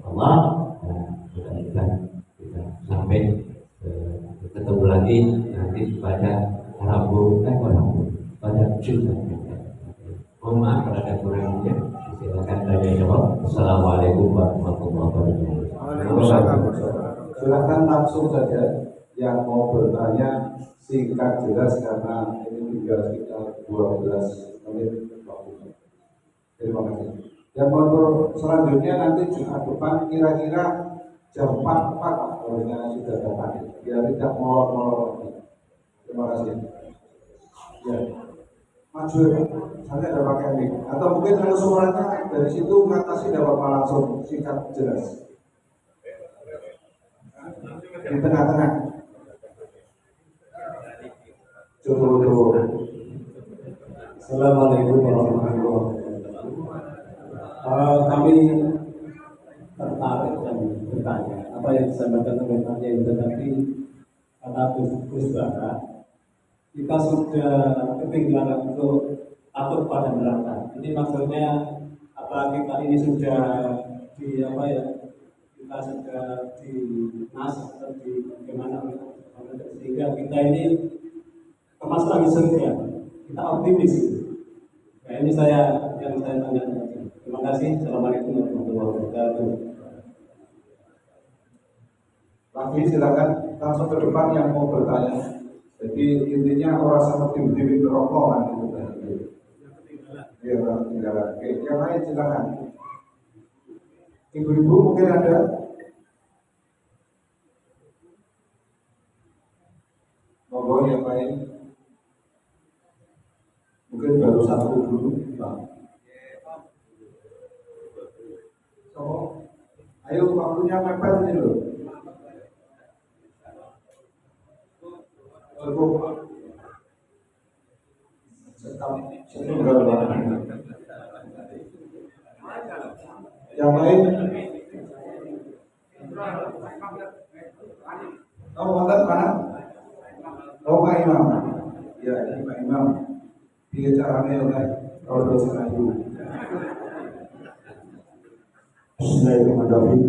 Allah, dan mudah-mudahan kita sampai ketemu lagi nanti pada pada Jumat. Mohon maaf kalau ada kurangnya. Silakan tanya jawab. Assalamualaikum warahmatullahi wabarakatuh. Silakan langsung saja yang mau bertanya singkat jelas karena ini tinggal sekitar 12 menit waktu. Terima kasih. Yang mau selanjutnya nanti Jumat depan kira-kira jam 4 harusnya sudah dapat. Biar tidak molor-molor. Terima kasih. Ya, maju ya, saya ada pakai mic. Atau mungkin kalau suaranya dari situ mengatasi dapat langsung singkat jelas. Di tengah-tengah. Coba. Assalamualaikum warahmatullahi wabarakatuh. Kami tertarik dan bertanya apa yang disampaikan oleh Pak Yai tadi kata Gus Bara, kita sudah ketinggalan untuk atur pada neraka. Ini maksudnya apa kita ini sudah di apa ya? Kita sudah dinas atau di bagaimana sehingga kita ini kemas lagi surga. Kita optimis. Nah, ini yang saya tanya. Terima kasih. Assalamualaikum warahmatullahi wabarakatuh. Lagi silakan langsung ke depan yang mau bertanya. Jadi intinya orang sama tim-tim rokok kan itu tadi. Iya, tinggalan. Oke, yang lain silakan. Ibu-ibu mungkin ada. Monggo yang lain. Mungkin baru satu dulu, Pak. So, ayo waktunya mepet ini loh. Cukup. Yang lain? Oh, mana? Oh, Pak Imam. Ya, ini Pak Imam. Dia caranya oleh kalau dosa itu. Bismillahirrahmanirrahim.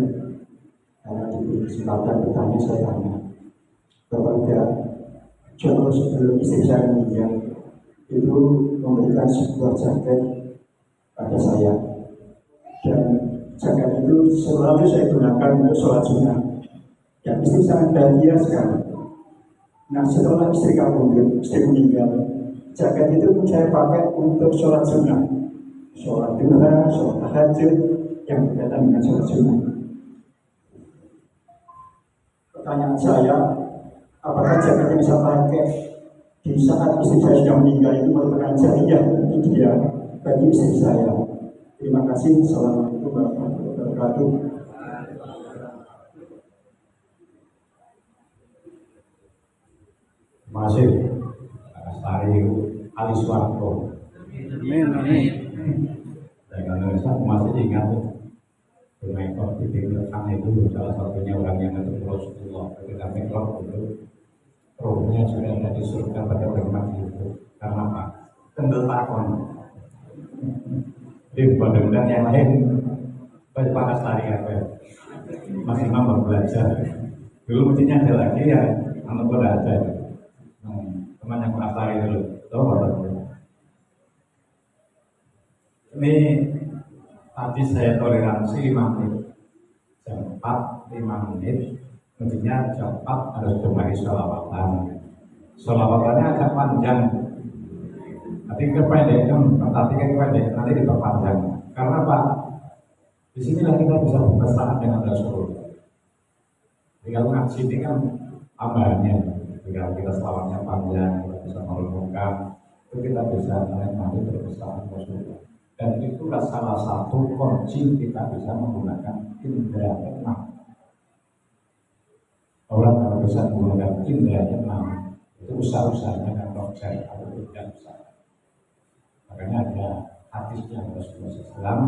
Karena diberi kesempatan bertanya, saya tanya kepada contoh sebelum istri saya meninggal itu memberikan sebuah jaket pada saya, dan jaket itu selalu saya gunakan untuk sholat sunnah, dan istri sangat bahagia sekali. Nah, setelah istri meninggal, jaket itu pun saya pakai untuk sholat sunnah, sholat duha, sholat tahajud yang berkaitan dengan sholat sunnah. Pertanyaan saya, apakah jaket yang saya pakai di saat istri saya sudah meninggal itu merupakan jariah dia bagi istri saya? Terima kasih. Assalamualaikum warahmatullahi wabarakatuh. Terima kasih atas Ari Aliswarto. Amin. Dan kalau saya masih ingat Michael dipikirkan itu salah satunya orang yang ketemu Rasulullah ketika Michael itu rohnya sudah ada di surga pada orang mati itu. Karena apa? Kendel takon. Di dan yang lain banyak panas tari apa? Masih mampu belajar. Dulu mestinya ada lagi ya, anak gue ada. Teman yang panas tari dulu, tahu apa? Ini tadi saya toleransi 5 menit, jam 4 5 menit, mestinya jam 4 harus kembali sholawatan. Sholawatannya agak panjang, tapi kependekan, nanti diperpanjang. Karena apa? Di sinilah kita bisa bermesraan dengan Rasulullah. Jadi kalau ngaji ini kan tambahannya, jika kita selawatnya panjang, kita bisa merenungkan, itu kita bisa menikmati bermesraan Rasulullah. Dan itulah salah satu kunci kita bisa menggunakan indera keenam. Orang kalau bisa menggunakan indera keenam, itu usaha-usahanya kan rojer atau tidak usaha. Makanya ada hadisnya Rasulullah SAW,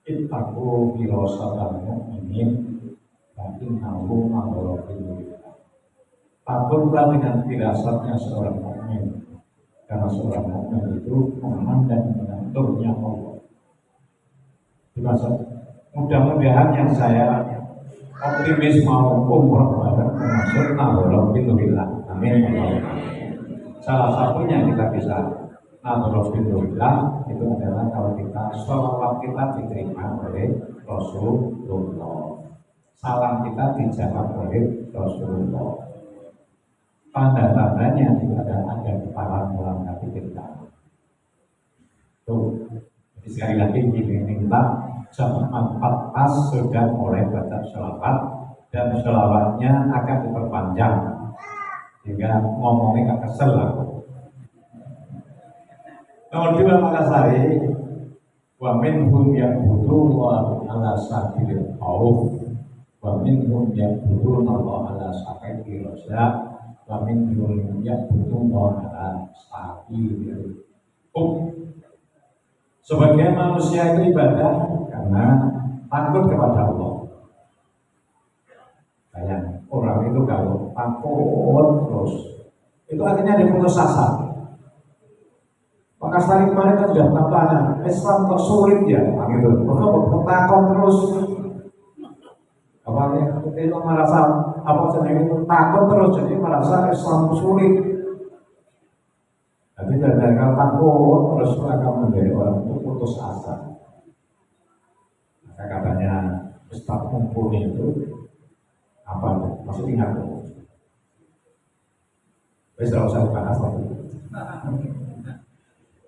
ittaqu firasatal mu'minin wa innahu ma'rufun. Takutlah dengan firasatnya seorang mukmin. Karena seorang mukmin itu memandang menentunya Allah. Dimaksud, mudah-mudahan yang saya optimis mau umroh bareng termasuk nahdlatul billah. Amin. Salah satunya kita bisa nahdlatul billah itu adalah kalau kita sholawat kita diterima oleh Rasulullah, salam kita dijawab oleh Rasulullah. Tanda-tandanya tidak ada kepala dalam hati kita. Tuh, jadi sekali lagi ini minta jam 4 pas sudah mulai baca sholawat dan sholawatnya akan diperpanjang sehingga ngomongnya gak kesel aku. Nomor 2 Makasari, wa minhum yabudu wa ala sabilil khauf wa minhum yabudu wa ala sabilil raja. Wamin dunia butuh mohon sabil. Sebagai manusia itu ibadah karena takut kepada Allah. Kayak orang itu kalau takut terus, itu artinya dia putus asa. Maka sekali kemarin kan sudah tambahnya Islam kok sulit ya, gitu. Kenapa takut terus? Apalagi itu merasa apa senang itu takut terus, jadi merasa Islam sulit. Tapi dari kalau takut terus akan menjadi orang itu putus asa. Maka katanya Ustaz Mumpuni itu apa? Masih ingat tuh? Bisa usah dibahas lagi.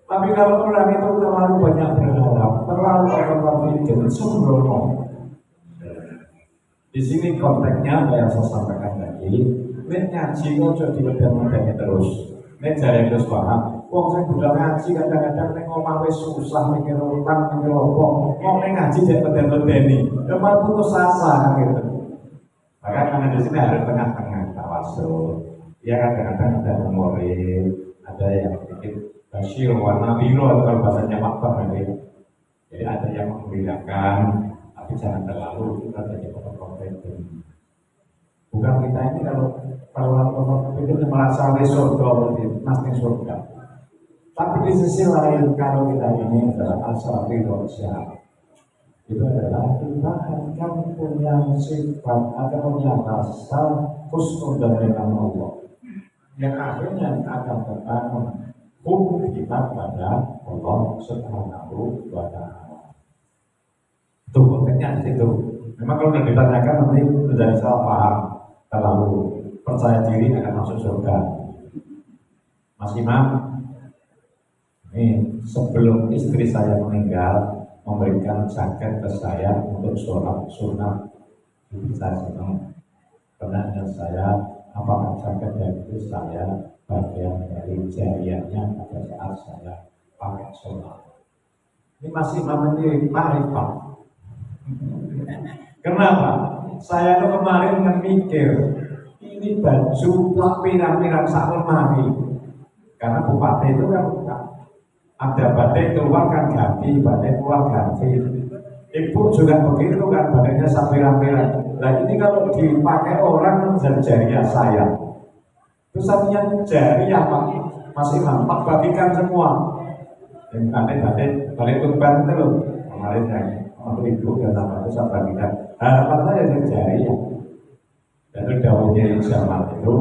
Tapi kalau orang itu terlalu banyak berharap, terlalu overconfident, sembrono. Di sini konteksnya yang saya sampaikan tadi, nek ngaji kok jadi diwedang-wedangnya terus. Nek jare terus paham, wong sing budal ngaji kadang-kadang nek ngomong wis susah mikir utang, mikir opo, wong nek ngaji jadi beden-bedeni, malah putus asa gitu. Maka karena di sini harus tengah-tengah tawasul. Ya kadang-kadang ada memori, ada yang sedikit basyir warna biru kalau bahasanya makbah gitu. Jadi ada yang membedakan. Tapi jangan terlalu kita jadi overconfident. Bukan kita ini kalau overconfident merasa surga, pasti surga. Tapi di sisi lain kalau kita ini adalah asal Indonesia, itu adalah kita akan punya sifat atau punya rasa husnul dengan Allah, yang akhirnya akan terbangun hukum kita pada Allah Subhanahu wa Ta'ala. Itu konteksnya di situ. Memang kalau sudah ditanyakan nanti menjadi salah paham, terlalu percaya diri akan masuk surga. Mas Imam, ini sebelum istri saya meninggal memberikan jaket ke saya untuk sholat sunnah, saya senang. Karena saya apakah jaket itu saya bagian dari jariahnya pada saat saya pakai sholat. Ini masih ini marifat. Kenapa? Saya tuh kemarin mikir ini baju pirang-pirang sak lemari. Karena bupati itu kan ada badai keluar kan ganti, badai keluar ganti. Ibu juga begitu kan, badannya sampiran-sampiran. Nah ini kalau dipakai orang jariah saya, itu satunya jariah Pak, masih nampak bagikan semua. Yang aneh-aneh balik kurban itu loh, kemarin yang ibu dan nama itu saya bagikan. Harapan saya jariah. Dan itu dawuhnya zaman itu,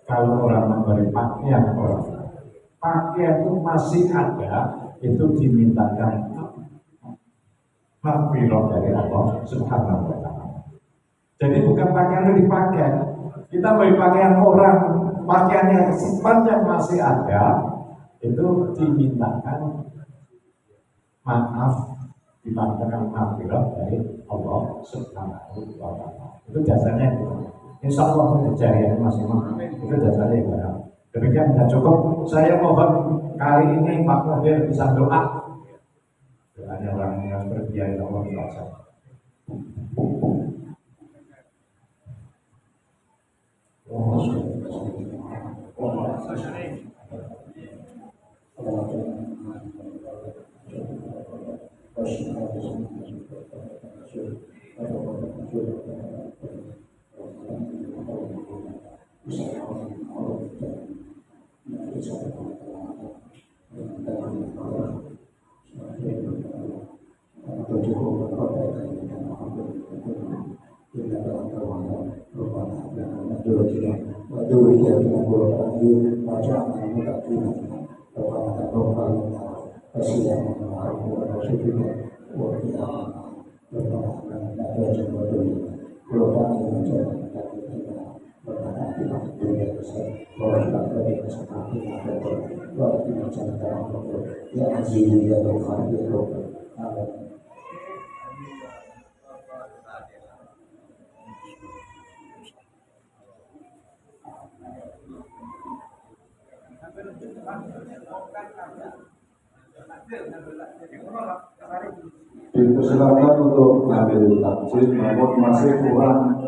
kalau orang memberi pakaian orang, pakaian itu masih ada, itu dimintakan maghfirah dari Allah Subhanahu wa Ta'ala. Jadi bukan pakaian itu dipakai, kita beri pakaian orang, pakaian yang sepanjang masih ada, itu dimintakan maaf, dimintakan maghfirah dari Allah Subhanahu wa Ta'ala. Itu dasarnya itu. Insya Allah kejadian masih itu dasarnya ya. Demikian tidak cukup. Saya mohon kali ini Pak Muhdir bisa doa. Doanya orang yang berbiaya Allah SWT. Ya Aziz ya Tuhan ya Rabb. Dipersilakan untuk mengambil takjil, namun masih kurang.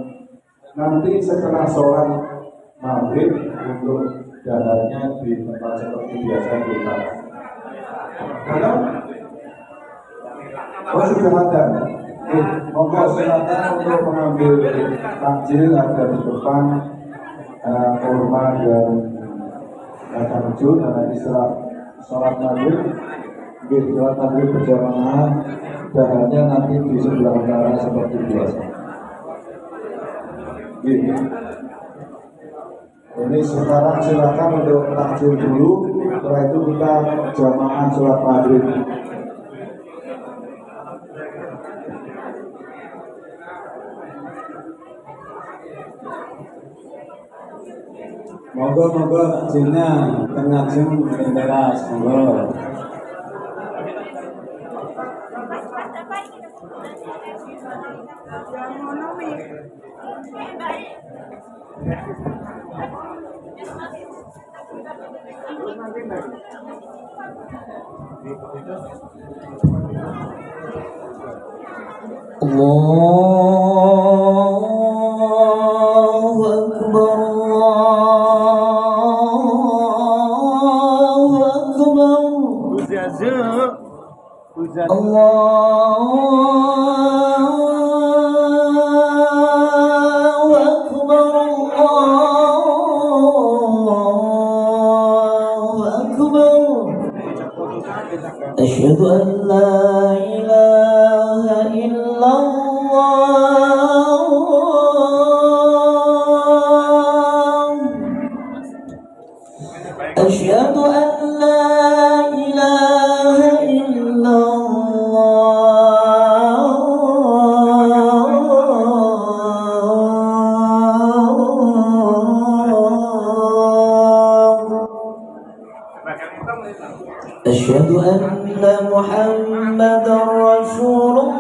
Nanti setelah sholat maghrib untuk jalannya di tempat seperti biasa kita. Kalau sudah ada, monggo silakan untuk mengambil takjil ada di depan kurma dan kacang hijau. Dan nanti setelah sholat maghrib, sholat maghrib berjamaah, jalannya nanti di sebelah utara seperti biasa. Ini sekarang silakan untuk takjil dulu, setelah itu kita jamaah sholat maghrib. Monggo takjilnya tengah jam di teras, monggo. Allahu Akbar, Allahu Akbar, Allahu Akbar, Allahu Akbar. Asyhadu an la ilaha illallah, asyhadu an la ilaha illallah, asyhadu anna Muhammadar Rasulullah.